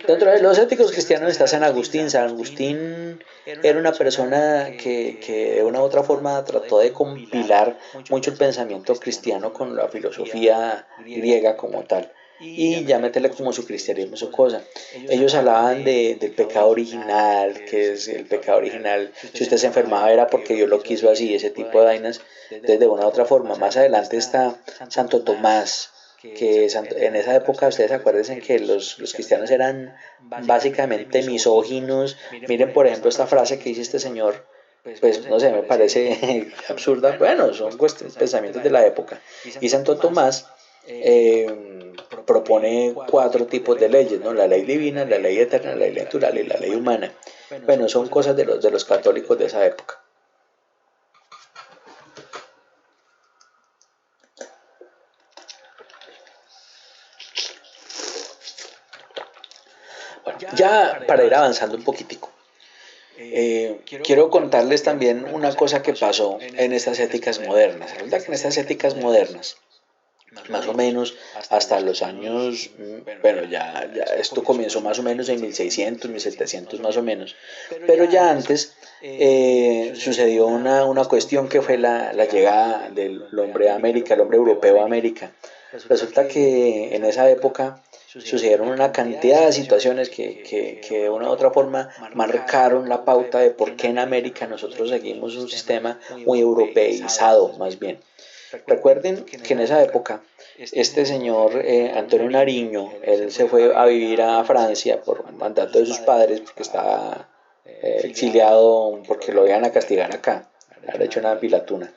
Dentro de los éticos cristianos está San Agustín. San Agustín era una persona que de una u otra forma trató de compilar mucho el pensamiento cristiano con la filosofía griega como tal y ya meterle como su cristianismo, su cosa. Ellos hablaban del pecado original, que es el pecado original, si usted se enfermaba era porque Dios lo quiso así, ese tipo de vainas. Entonces de una u otra forma, más adelante está Santo Tomás, que en esa época ustedes acuérdense que los cristianos eran básicamente misóginos. Miren por ejemplo esta frase que dice este señor, pues no sé, me parece absurda, bueno, son pensamientos de la época. Y Santo Tomás propone 4 tipos de leyes, ¿no? La ley divina, la ley eterna, la ley natural y la ley humana. Bueno, son cosas de los católicos de esa época. Ya para ir avanzando un poquitico, quiero contarles también una cosa que pasó en estas éticas modernas. Resulta que en estas éticas modernas, más o menos hasta los años, bueno, ya esto comenzó más o menos en 1600, 1700 más o menos, pero ya antes sucedió una cuestión que fue la llegada del hombre a América, el hombre europeo a América. Resulta que en esa época sucedieron una cantidad de situaciones que de una u otra forma marcaron la pauta de por qué en América nosotros seguimos un sistema muy europeizado más bien. Recuerden que en esa época este señor Antonio Nariño, él se fue a vivir a Francia por mandato de sus padres porque estaba exiliado porque lo iban a castigar acá, había hecho una pilatuna.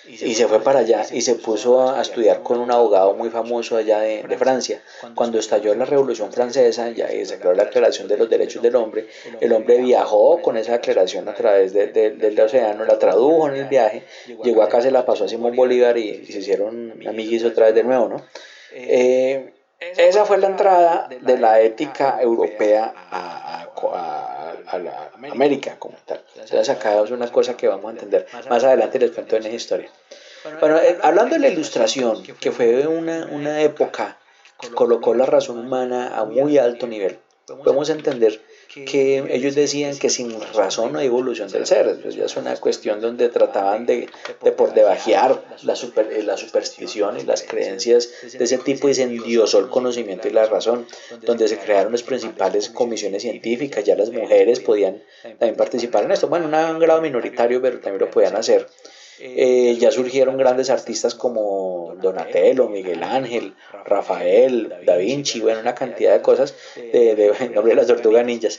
y se fue para allá y se puso a estudiar con un abogado muy famoso allá de Francia. Cuando estalló la Revolución Francesa y se creó la Declaración de los Derechos del Hombre, el hombre viajó con esa declaración a través del océano, la tradujo en el viaje, llegó acá, se la pasó a Simón Bolívar y se hicieron amiguis otra vez de nuevo, ¿no? Esa fue la entrada de la ética europea a la América como tal. Entonces acá es una cosa que vamos a entender más adelante, les cuento en esa historia. Bueno, hablando de la Ilustración, que fue una época que colocó la razón humana a muy alto nivel, podemos entender que ellos decían que sin razón no hay evolución del ser. Pues ya es una cuestión donde trataban de por debajear la superstición y las creencias de ese tipo, y se endiosó el conocimiento y la razón, donde se crearon las principales comisiones científicas. Ya las mujeres podían también participar en esto, bueno, en un grado minoritario, pero también lo podían hacer. Ya surgieron grandes artistas como Donatello, Miguel Ángel, Rafael, Da Vinci, bueno, una cantidad de cosas de nombre de las tortugas ninjas,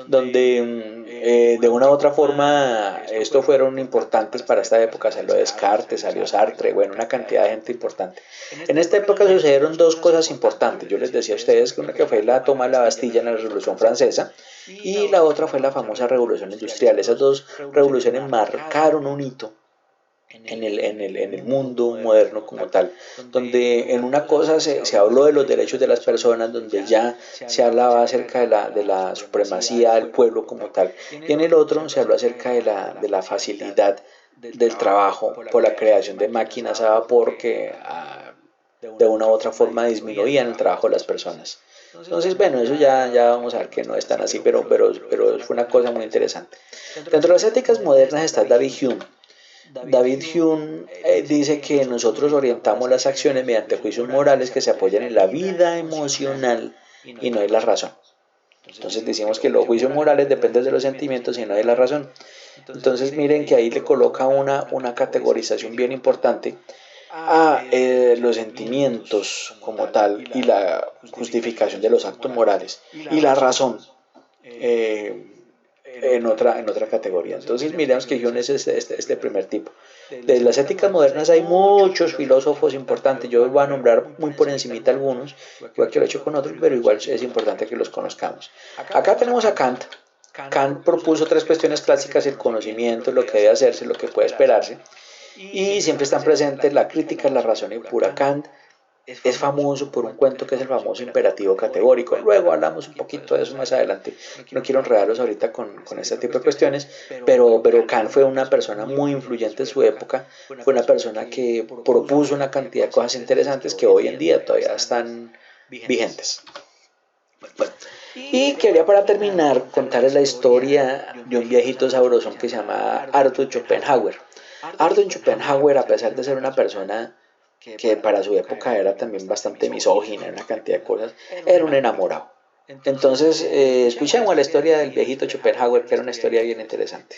donde de una u otra forma estos fueron importantes para esta época. Salió Descartes, salió Sartre, bueno, una cantidad de gente importante. En esta época sucedieron dos cosas importantes. Yo les decía a ustedes que una que fue la toma de la Bastilla en la Revolución Francesa, y la otra fue la famosa Revolución Industrial. Esas dos revoluciones marcaron un hito en el mundo moderno como tal, donde en una cosa se habló de los derechos de las personas, donde ya se hablaba acerca de la supremacía del pueblo como tal, y en el otro se habló acerca de la facilidad del trabajo por la creación de máquinas a vapor que de una u otra forma disminuían el trabajo de las personas. Entonces, bueno, eso ya vamos a ver que no es tan así, pero fue una cosa muy interesante. Dentro de las éticas modernas está David Hume. David Hume dice que nosotros orientamos las acciones mediante juicios morales que se apoyan en la vida emocional y no en la razón. Entonces decimos que los juicios morales dependen de los sentimientos y no de la razón. Entonces miren que ahí le coloca una categorización bien importante a los sentimientos como tal y la justificación de los actos morales, y la razón en otra categoría. Entonces miremos que Hume es este primer tipo. De las éticas modernas hay muchos filósofos importantes. Yo voy a nombrar muy por encimita algunos, igual que lo he hecho con otros, pero igual es importante que los conozcamos. Acá tenemos a Kant. Kant propuso tres cuestiones clásicas: el conocimiento, lo que debe hacerse, lo que puede esperarse, y siempre están presentes la crítica, la razón y pura. Kant es famoso por un cuento que es el famoso imperativo categórico. Luego hablamos un poquito de eso más adelante. No quiero enredarlos ahorita con este tipo de cuestiones, pero Kant fue una persona muy influyente en su época. Fue una persona que propuso una cantidad de cosas interesantes que hoy en día todavía están vigentes. Bueno, y quería, para terminar, contarles la historia de un viejito sabrosón que se llama Arthur Schopenhauer. Arthur Schopenhauer, a pesar de ser una persona que para su época era también bastante misógina, una cantidad de cosas, era un enamorado. Entonces, escuchemos la historia del viejito Schopenhauer, que era una historia bien interesante.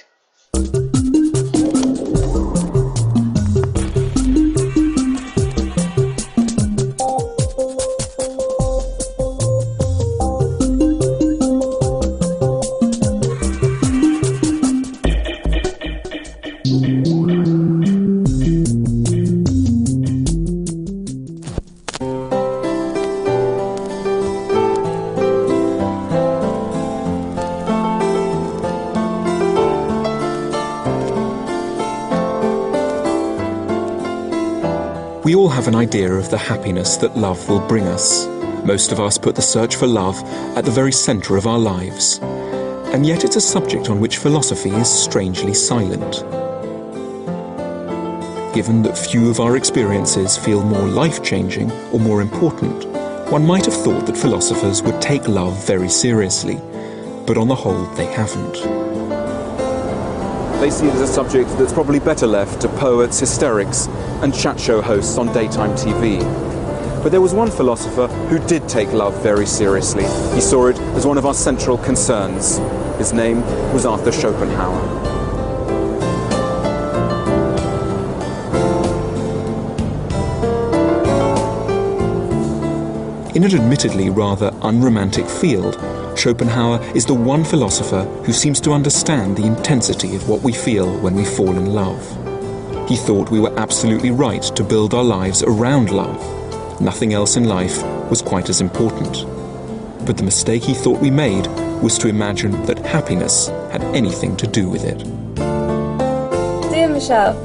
We all have an idea of the happiness that love will bring us. Most of us put the search for love at the very centre of our lives. And yet it's a subject on which philosophy is strangely silent. Given that few of our experiences feel more life-changing or more important, one might have thought that philosophers would take love very seriously, but on the whole they haven't. They see it as a subject that's probably better left to poets, hysterics, and chat show hosts on daytime TV. But there was one philosopher who did take love very seriously. He saw it as one of our central concerns. His name was Arthur Schopenhauer. In an admittedly rather unromantic field, Schopenhauer is the one philosopher who seems to understand the intensity of what we feel when we fall in love. he thought we were absolutely right to build our lives around love. Nothing else in life was quite as important. But the mistake he thought we made was to imagine that happiness had anything to do with it. Dear Michelle,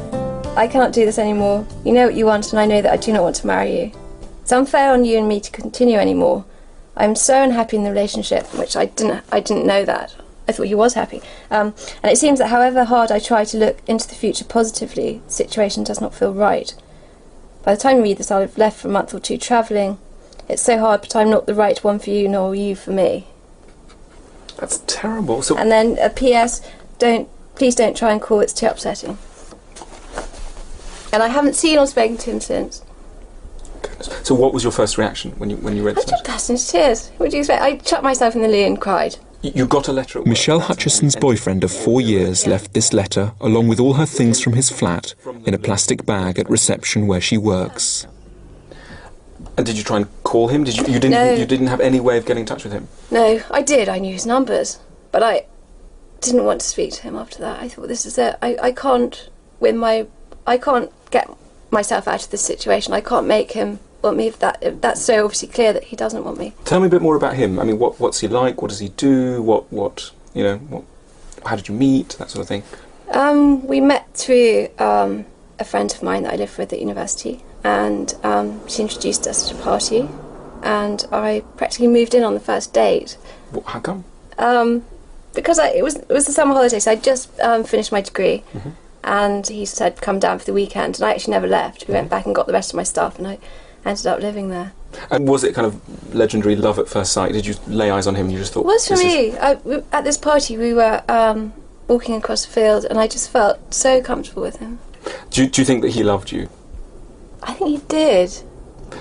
I cannot do this anymore. You know what you want, and I know that I do not want to marry you. It's unfair on you and me to continue anymore. I am so unhappy in the relationship, which I didn't know that. I thought he was happy. And it seems that however hard I try to look into the future positively, the situation does not feel right. By the time you read this, I'll have left for a month or two travelling. It's so hard, but I'm not the right one for you, nor you for me. That's terrible. So and then a P.S. Please don't try and call. It's too upsetting. And I haven't seen or spoken to him since. So what was your first reaction when you read that? I just burst into tears. What do you expect? I chucked myself in the loo and cried. You got a letter at work. Michelle Hutchison's boyfriend of 4 years left this letter, along with all her things from his flat, in a plastic bag at reception where she works. And did you try and call him? You didn't have any way of getting in touch with him? No, I did. I knew his numbers, but I didn't want to speak to him after that. I thought, this is it. I can't get myself out of this situation. I can't make him want me if that's so obviously clear that he doesn't want me. Tell me a bit more about him. I mean, what's he like? What does he do? How did you meet? That sort of thing. We met through a friend of mine that I lived with at university, and she introduced us at a party, and I practically moved in on the first date. How come? Because it was the summer holidays. So I just finished my degree. Mm-hmm. And he said, come down for the weekend, and I actually never left. We went back and got the rest of my stuff, and I ended up living there. And was it kind of legendary love at first sight? Did you lay eyes on him and you just thought... It was for me. At this party, we were walking across the field, and I just felt so comfortable with him. Do you think that he loved you? I think he did.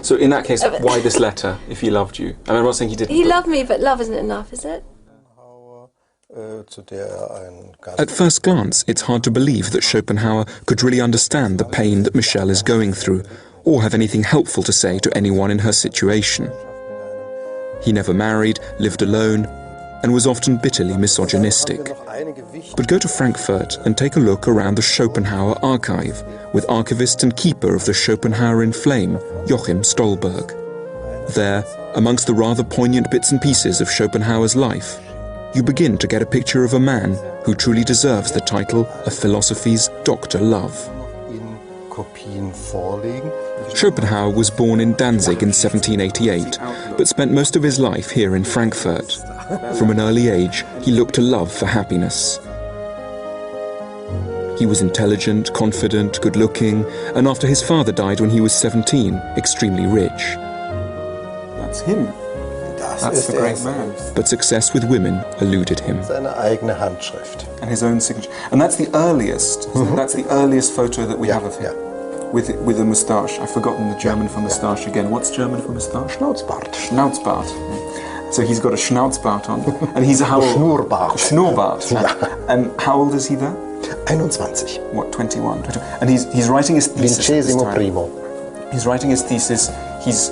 So in that case, why this letter, if he loved you? I mean, I'm not saying he didn't. He loved me, but love isn't enough, is it? At first glance, it's hard to believe that Schopenhauer could really understand the pain that Michelle is going through, or have anything helpful to say to anyone in her situation. He never married, lived alone, and was often bitterly misogynistic. But go to Frankfurt and take a look around the Schopenhauer archive with archivist and keeper of the Schopenhauer in Flame, Joachim Stolberg. There, amongst the rather poignant bits and pieces of Schopenhauer's life, you begin to get a picture of a man who truly deserves the title of philosophy's Dr. Love. Schopenhauer was born in Danzig in 1788, but spent most of his life here in Frankfurt. From an early age, he looked to love for happiness. He was intelligent, confident, good-looking, and after his father died when he was 17, extremely rich. That's him. That's the great man. But success with women eluded him. And his own signature. And that's the earliest. That's the earliest photo that we have of him. With a moustache. I've forgotten the German for moustache again. What's German for moustache? Schnauzbart. Schnauzbart. So he's got a Schnauzbart on. And he's how old? Schnurrbart. And how old is he there? 21. What, 21? And he's writing his thesis. Vincesimo primo. He's writing his thesis. He's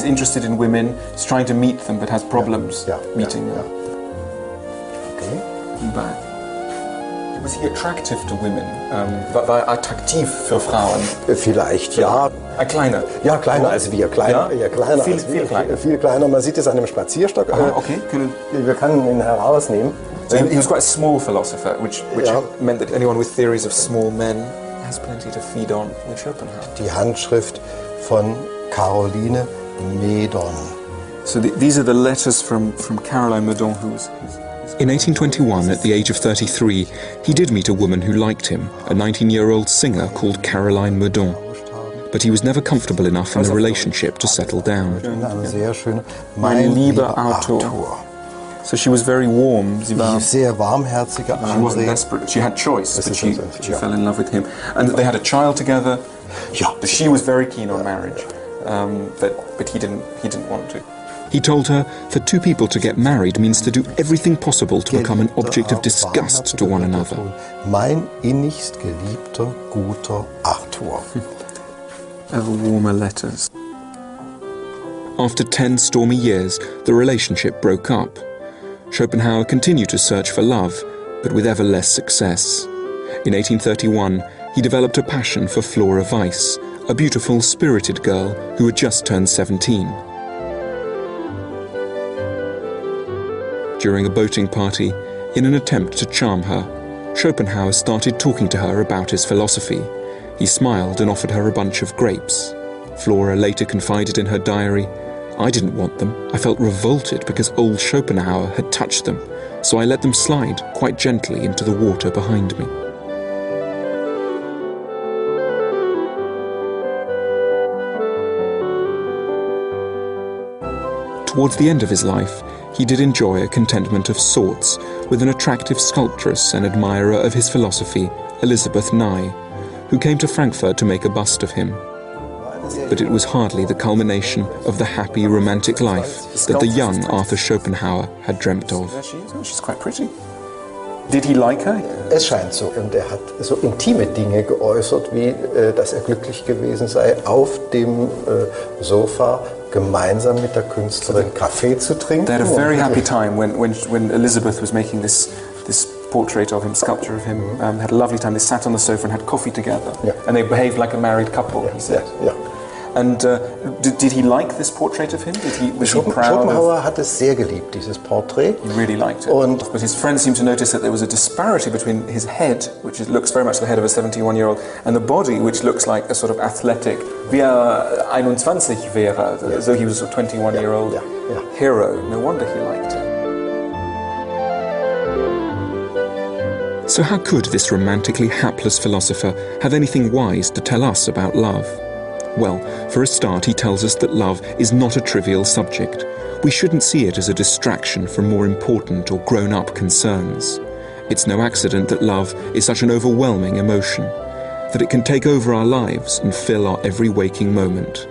interested in women. He's trying to meet them, but has problems meeting them. Okay. Back. Was he attractive to women? War er attraktiv für Frauen? Vielleicht, ja. Kleiner? Ja, kleiner als wir. Kleiner, ja? Kleiner viel, als wir. kleiner. Viel kleiner. Man sieht es an dem Spazierstock. Okay. Wir können ihn herausnehmen. So he was quite a small philosopher, which meant that anyone with theories of small men has plenty to feed on with Schopenhauer. Die Handschrift von Caroline Medon. So these are the letters from Caroline Medon, who was... In 1821, at the age of 33, he did meet a woman who liked him, a 19-year-old singer called Caroline Medon. But he was never comfortable enough in the relationship to settle down. Mein lieber Arthur. So she was very warm. Sehr warmherzige. She wasn't desperate. She had choice, but she fell in love with him. And they had a child together. But she was very keen on marriage, but he didn't want to. He told her that two people to get married means to do everything possible to become an object of disgust to one another. Mein innigst geliebter, guter Arthur. Ever warmer letters. After 10 stormy years, the relationship broke up. Schopenhauer continued to search for love, but with ever less success. In 1831, he developed a passion for Flora Weiss, a beautiful, spirited girl who had just turned 17. During a boating party, in an attempt to charm her, Schopenhauer started talking to her about his philosophy. He smiled and offered her a bunch of grapes. Flora later confided in her diary, "I didn't want them. I felt revolted because old Schopenhauer had touched them, so I let them slide quite gently into the water behind me." Towards the end of his life, he did enjoy a contentment of sorts with an attractive sculptress and admirer of his philosophy, Elizabeth Nye, who came to Frankfurt to make a bust of him. But it was hardly the culmination of the happy romantic life that the young Arthur Schopenhauer had dreamt of. There she is. Oh, she's quite pretty. Did he like her? Es scheint so. Und er hat so intime Dinge geäußert, wie dass er glücklich gewesen sei, auf dem Sofa gemeinsam mit der Künstlerin Kaffee zu trinken. They had a very happy time when Elizabeth was making this portrait of him, sculpture of him. Had a lovely time. They sat on the sofa and had coffee together. Yeah. And they behaved like a married couple, he said. Yeah. And did he like this portrait of him? Was he proud Schopenhauer hat es sehr geliebt, dieses Porträt. He really liked it. But his friends seemed to notice that there was a disparity between his head, which looks very much the head of a 71-year-old, and the body, which looks like a sort of athletic, wie 21 wäre, as though he was a 21-year-old hero. No wonder he liked it. So how could this romantically hapless philosopher have anything wise to tell us about love? Well, for a start, he tells us that love is not a trivial subject. We shouldn't see it as a distraction from more important or grown-up concerns. It's no accident that love is such an overwhelming emotion, that it can take over our lives and fill our every waking moment.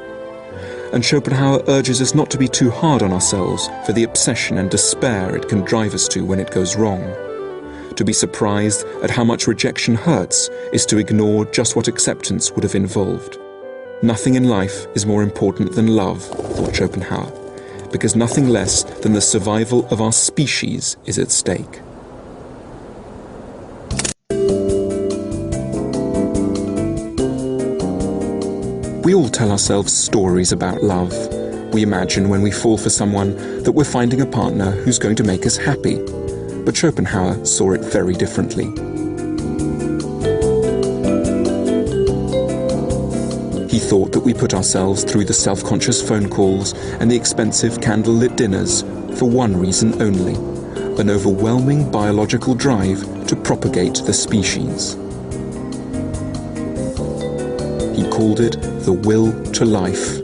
And Schopenhauer urges us not to be too hard on ourselves for the obsession and despair it can drive us to when it goes wrong. To be surprised at how much rejection hurts is to ignore just what acceptance would have involved. Nothing in life is more important than love, thought Schopenhauer, because nothing less than the survival of our species is at stake. We all tell ourselves stories about love. We imagine when we fall for someone that we're finding a partner who's going to make us happy. But Schopenhauer saw it very differently. He thought that we put ourselves through the self-conscious phone calls and the expensive candlelit dinners for one reason only, an overwhelming biological drive to propagate the species. He called it the will to life.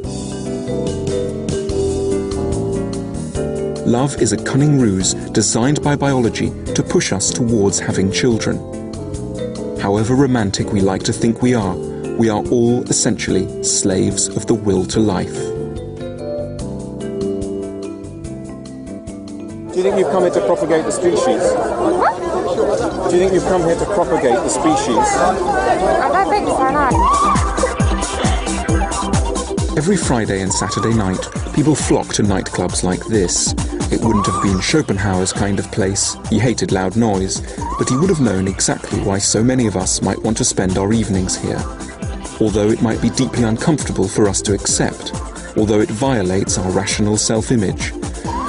Love is a cunning ruse designed by biology to push us towards having children. However romantic we like to think we are all essentially slaves of the will to life. Do you think you've come here to propagate the species? Do you think you've come here to propagate the species? I don't think so, no. Every Friday and Saturday night, people flock to nightclubs like this. It wouldn't have been Schopenhauer's kind of place. He hated loud noise, but he would have known exactly why so many of us might want to spend our evenings here. Although it might be deeply uncomfortable for us to accept, although it violates our rational self-image,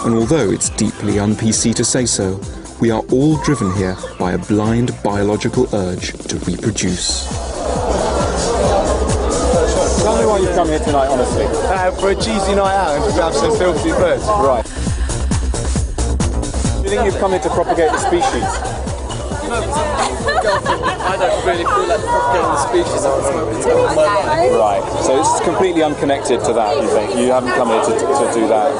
and although it's deeply un-PC to say so, we are all driven here by a blind biological urge to reproduce. Tell me why you've come here tonight, honestly. For a cheesy night out and to grab some filthy birds. Right. Do you think you've come here to propagate the species? I don't really feel like propagating the species at this moment in time. Right, so it's completely unconnected to that, you think? You haven't come here to do that?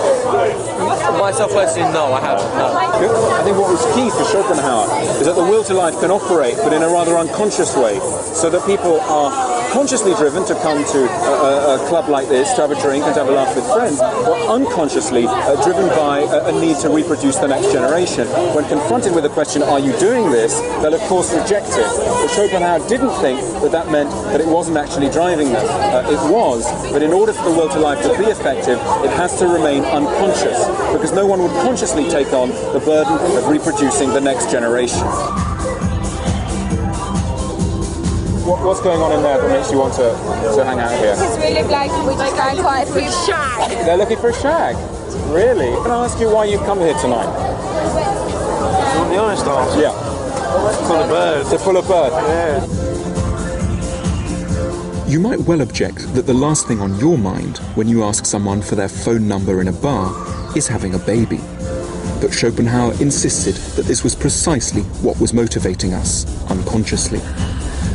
Myself personally, no, I haven't, no. Good. I think what was key for Schopenhauer is that the will to life can operate, but in a rather unconscious way, so that people are consciously driven to come to a club like this, to have a drink and to have a laugh with friends, or unconsciously driven by a need to reproduce the next generation. When confronted with the question, are you doing this, they'll of course reject it. But Schopenhauer didn't think that that meant that it wasn't actually driving them. It was, but in order for the will to life to be effective, it has to remain unconscious, because no one would consciously take on the burden of reproducing the next generation. What's going on in there that makes you want to hang out here? It's really like we're just going quite for a shag. They're looking for a shag? Really? Can I ask you why you've come here tonight? You want the honest answer? Yeah. Full of birds. They're full of birds? Yeah. You might well object that the last thing on your mind when you ask someone for their phone number in a bar is having a baby. But Schopenhauer insisted that this was precisely what was motivating us, unconsciously.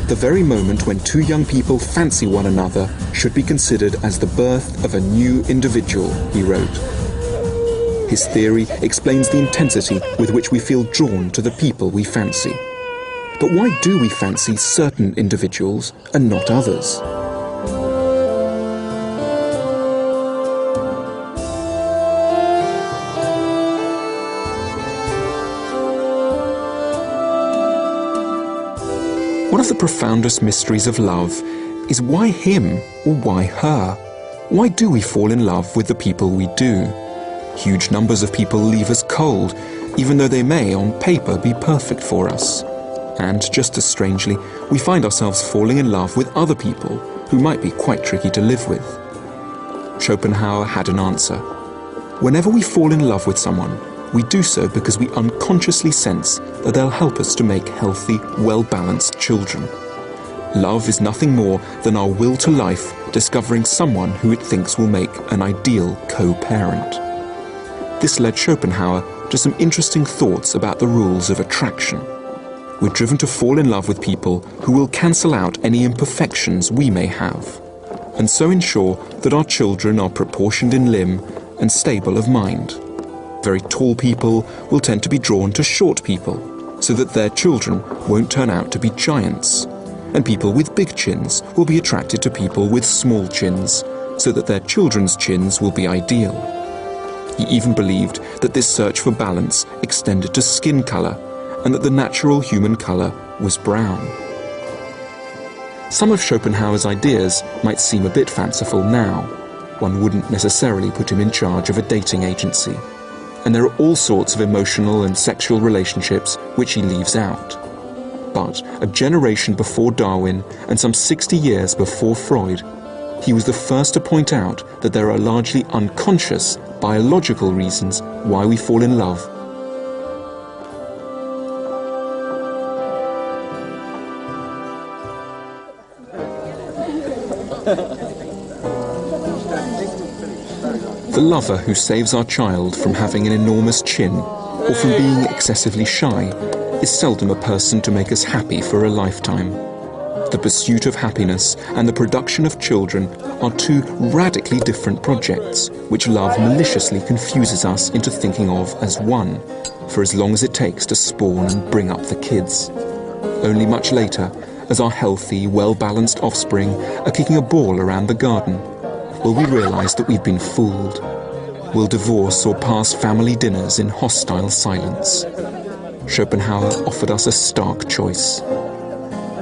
The very moment when two young people fancy one another should be considered as the birth of a new individual, he wrote. His theory explains the intensity with which we feel drawn to the people we fancy. But why do we fancy certain individuals and not others? One of the profoundest mysteries of love is why him or why her? Why do we fall in love with the people we do? Huge numbers of people leave us cold, even though they may, on paper, be perfect for us. And just as strangely, we find ourselves falling in love with other people who might be quite tricky to live with. Schopenhauer had an answer. Whenever we fall in love with someone, we do so because we unconsciously sense that they'll help us to make healthy, well-balanced children. Love is nothing more than our will to life discovering someone who it thinks will make an ideal co-parent. This led Schopenhauer to some interesting thoughts about the rules of attraction. We're driven to fall in love with people who will cancel out any imperfections we may have, and so ensure that our children are proportioned in limb and stable of mind. Very tall people will tend to be drawn to short people, so that their children won't turn out to be giants, and people with big chins will be attracted to people with small chins, so that their children's chins will be ideal. He even believed that this search for balance extended to skin colour, and that the natural human colour was brown. Some of Schopenhauer's ideas might seem a bit fanciful now. One wouldn't necessarily put him in charge of a dating agency. And there are all sorts of emotional and sexual relationships which he leaves out. But a generation before Darwin and some 60 years before Freud, he was the first to point out that there are largely unconscious biological reasons why we fall in love. The lover who saves our child from having an enormous chin or from being excessively shy is seldom a person to make us happy for a lifetime. The pursuit of happiness and the production of children are two radically different projects, which love maliciously confuses us into thinking of as one, for as long as it takes to spawn and bring up the kids. Only much later, as our healthy, well-balanced offspring are kicking a ball around the garden, will we realise that we've been fooled? Will divorce or pass family dinners in hostile silence? Schopenhauer offered us a stark choice.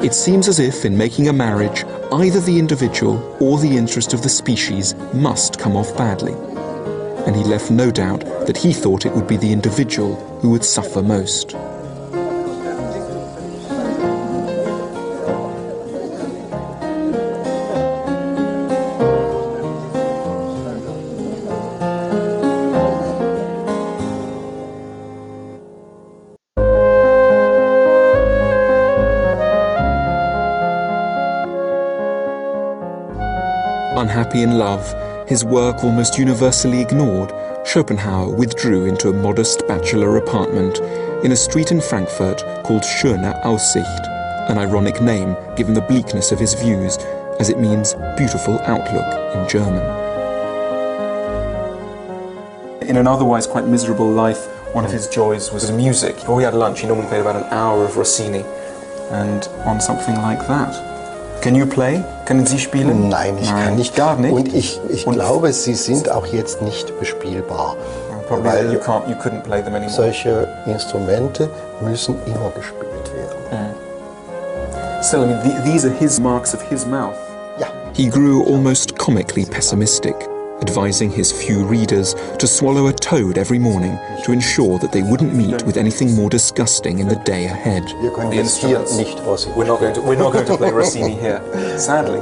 It seems as if in making a marriage, either the individual or the interest of the species must come off badly. And he left no doubt that he thought it would be the individual who would suffer most. Unhappy in love, his work almost universally ignored, Schopenhauer withdrew into a modest bachelor apartment in a street in Frankfurt called Schöne Aussicht, an ironic name given the bleakness of his views, as it means beautiful outlook in German. In an otherwise quite miserable life, one of his joys was music. Before we had lunch, he normally played about an hour of Rossini, and on something like that. Can you play? Können Sie spielen? Nein, ich kann nicht. Gar nicht. Und ich glaube, sie sind auch jetzt nicht bespielbar. Probably weil you couldn't play them anymore. Solche Instrumente müssen immer gespielt werden. Still, I mean, these are his marks of his mouth. Ja. He grew almost comically pessimistic, advising his few readers to swallow a toad every morning to ensure that they wouldn't meet with anything more disgusting in the day ahead. The instruments. We're not going to play Rossini here, sadly.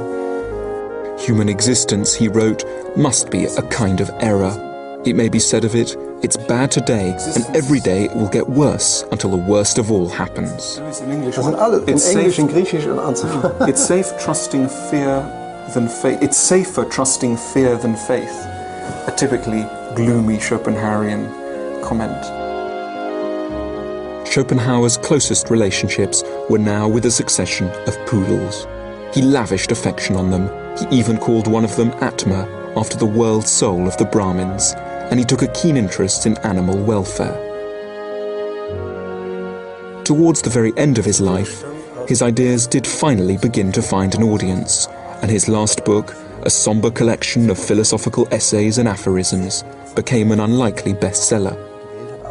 Human existence, he wrote, must be a kind of error. It may be said of it, it's bad today, and every day it will get worse until the worst of all happens. It's safe trusting fear than faith. It's safer trusting fear than faith. A typically gloomy Schopenhauerian comment. Schopenhauer's closest relationships were now with a succession of poodles. He lavished affection on them. He even called one of them Atma, after the world soul of the Brahmins, and he took a keen interest in animal welfare. Towards the very end of his life, his ideas did finally begin to find an audience, and his last book, a sombre collection of philosophical essays and aphorisms, became an unlikely bestseller.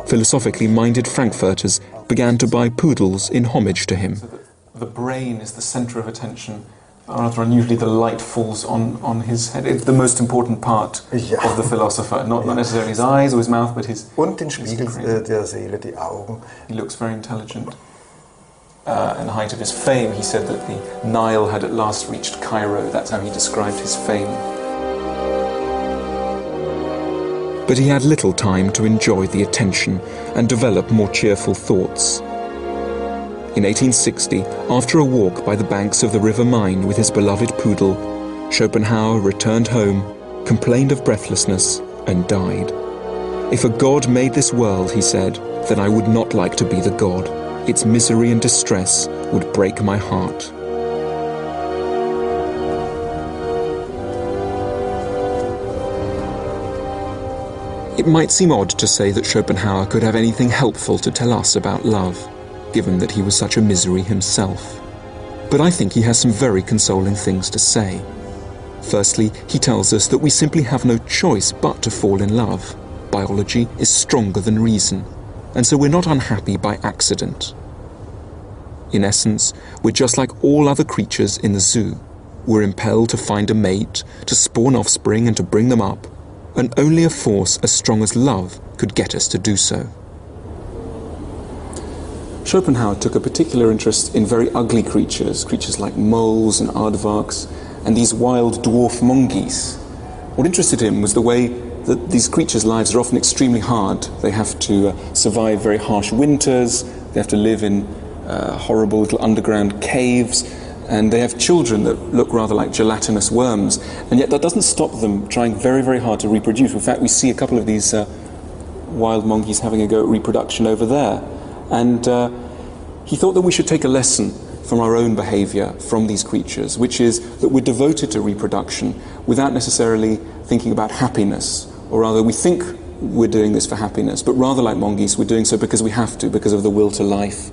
Philosophically minded Frankfurters began to buy poodles in homage to him. The brain is the centre of attention. Rather unusually, the light falls on his head. It's the most important part of the philosopher, not necessarily his eyes or his mouth, but his Spiegel der Seele, die Augen. He looks very intelligent. In the height of his fame, he said that the Nile had at last reached Cairo. That's how he described his fame. But he had little time to enjoy the attention and develop more cheerful thoughts. In 1860, after a walk by the banks of the River Main with his beloved poodle, Schopenhauer returned home, complained of breathlessness, and died. If a god made this world, he said, then I would not like to be the god. Its misery and distress would break my heart. It might seem odd to say that Schopenhauer could have anything helpful to tell us about love, given that he was such a misery himself. But I think he has some very consoling things to say. Firstly, he tells us that we simply have no choice but to fall in love. Biology is stronger than reason, and so we're not unhappy by accident. In essence, we're just like all other creatures in the zoo. We're impelled to find a mate, to spawn offspring and to bring them up, and only a force as strong as love could get us to do so. Schopenhauer took a particular interest in very ugly creatures like moles and aardvarks, and these wild dwarf monkeys. What interested him was the way that these creatures' lives are often extremely hard. They have to survive very harsh winters, they have to live in horrible little underground caves, and they have children that look rather like gelatinous worms, and yet that doesn't stop them trying very, very hard to reproduce. In fact, we see a couple of these wild monkeys having a go at reproduction over there. And he thought that we should take a lesson from our own behaviour from these creatures, which is that we're devoted to reproduction without necessarily thinking about happiness, or rather we think we're doing this for happiness, but rather like monkeys, we're doing so because we have to, because of the will to life.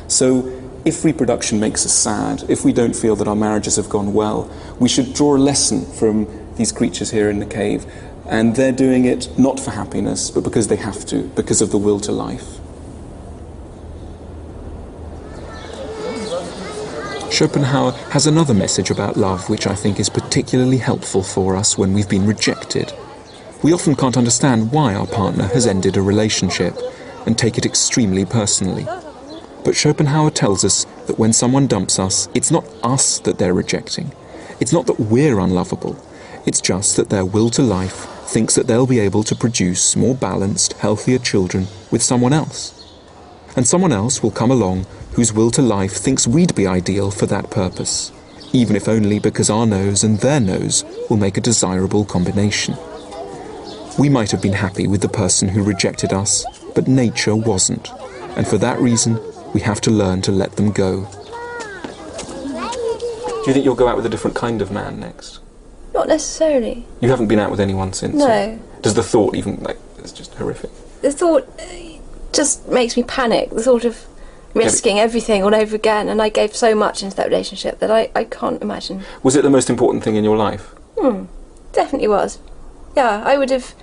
So if reproduction makes us sad, if we don't feel that our marriages have gone well, we should draw a lesson from these creatures here in the cave, and they're doing it not for happiness, but because they have to, because of the will to life. Schopenhauer has another message about love which I think is particularly helpful for us when we've been rejected. We often can't understand why our partner has ended a relationship and take it extremely personally. But Schopenhauer tells us that when someone dumps us, it's not us that they're rejecting. It's not that we're unlovable. It's just that their will to life thinks that they'll be able to produce more balanced, healthier children with someone else. And someone else will come along whose will to life thinks we'd be ideal for that purpose, even if only because our nose and their nose will make a desirable combination. We might have been happy with the person who rejected us, but nature wasn't, and for that reason, we have to learn to let them go. Do you think you'll go out with a different kind of man next? Not necessarily. You haven't been out with anyone since? No. Does the thought even, it's just horrific? The thought just makes me panic, the thought of risking everything all over again, and I gave so much into that relationship that I can't imagine. Was it the most important thing in your life? Definitely was. Yeah, I would have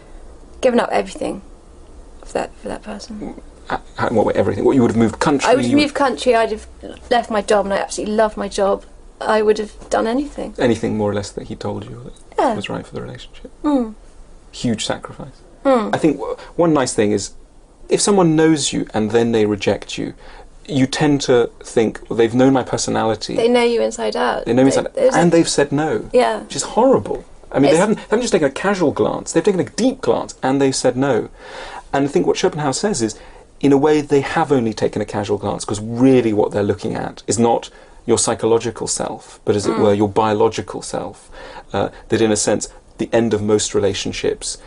given up everything for that person. What way, everything? What, you would have moved country? I would have moved country, I'd have left my job, and I absolutely loved my job. I would have done anything. Anything more or less that he told you that was right for the relationship? huge sacrifice. I think one nice thing is, if someone knows you and then they reject you, you tend to think, well, they've known my personality. They know you inside out. They know me inside out, and they've said no. Yeah. Which is horrible. I mean, they haven't just taken a casual glance, they've taken a deep glance, and they've said no. And I think what Schopenhauer says is, in a way, they have only taken a casual glance, because really what they're looking at is not your psychological self, but as it were, your biological self. That in a sense, the end of most relationships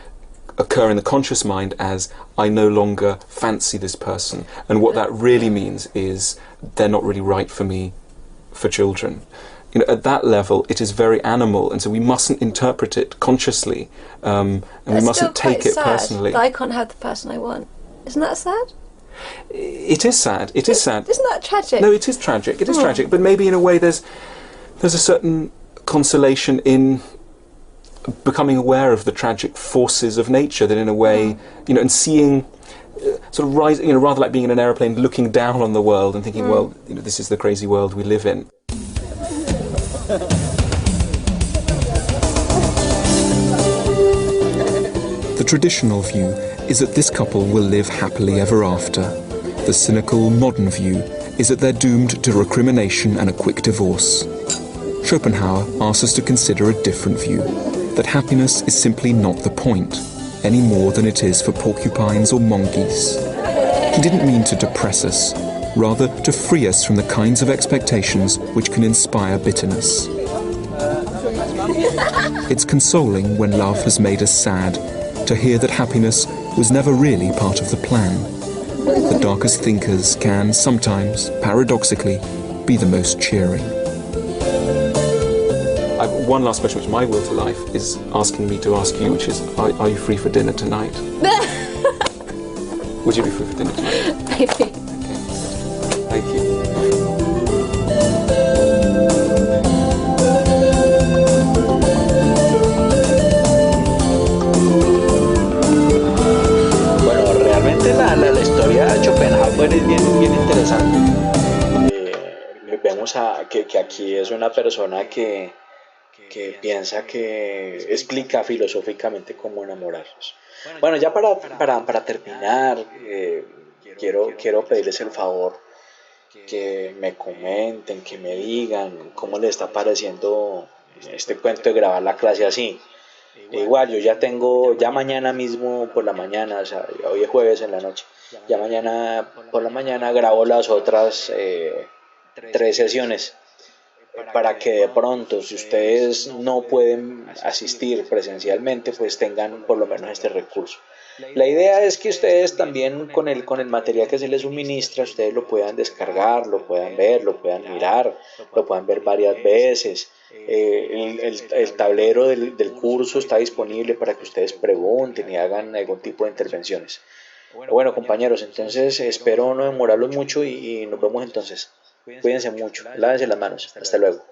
occur in the conscious mind as, I no longer fancy this person. And what that really means is, they're not really right for me for children. You know, at that level, it is very animal, and so we mustn't interpret it consciously, and we mustn't take it personally. I can't have the person I want. Isn't that sad? It is sad. It is sad. Isn't that tragic? No, it is tragic. It is tragic. But maybe in a way, there's a certain consolation in becoming aware of the tragic forces of nature. That in a way, you know, and seeing. Sort of rise, you know, rather like being in an aeroplane, looking down on the world and thinking, well, you know, this is the crazy world we live in. The traditional view is that this couple will live happily ever after. The cynical, modern view is that they're doomed to recrimination and a quick divorce. Schopenhauer asks us to consider a different view, that happiness is simply not the point, any more than it is for porcupines or monkeys. He didn't mean to depress us, rather to free us from the kinds of expectations which can inspire bitterness. It's consoling when love has made us sad, to hear that happiness was never really part of the plan. The darkest thinkers can sometimes, paradoxically, be the most cheering. One last question, which my will to life is asking me to ask you, which is, are you free for dinner tonight? Would you be free for dinner tonight? Maybe. Okay. Thank you. Bueno, realmente la historia de Schopenhauer es bien interesante. Vemos que aquí es una persona que piensa que explica filosóficamente cómo enamorarnos. Bueno, ya para terminar, quiero pedirles el favor que me comenten, que me digan cómo les está pareciendo este cuento de grabar la clase así. Igual, yo ya mañana mismo por la mañana, o sea, hoy es jueves en la noche, ya mañana por la mañana grabo las otras 3 sesiones, para que de pronto, si ustedes no pueden asistir presencialmente, pues tengan por lo menos este recurso. La idea es que ustedes también con el material que se les suministra, ustedes lo puedan descargar, lo puedan ver, lo puedan mirar, lo puedan ver varias veces. El tablero del curso está disponible para que ustedes pregunten y hagan algún tipo de intervenciones. Bueno, compañeros, entonces espero no demorarlos mucho y nos vemos entonces. Cuídense mucho, lávense las manos. Hasta luego.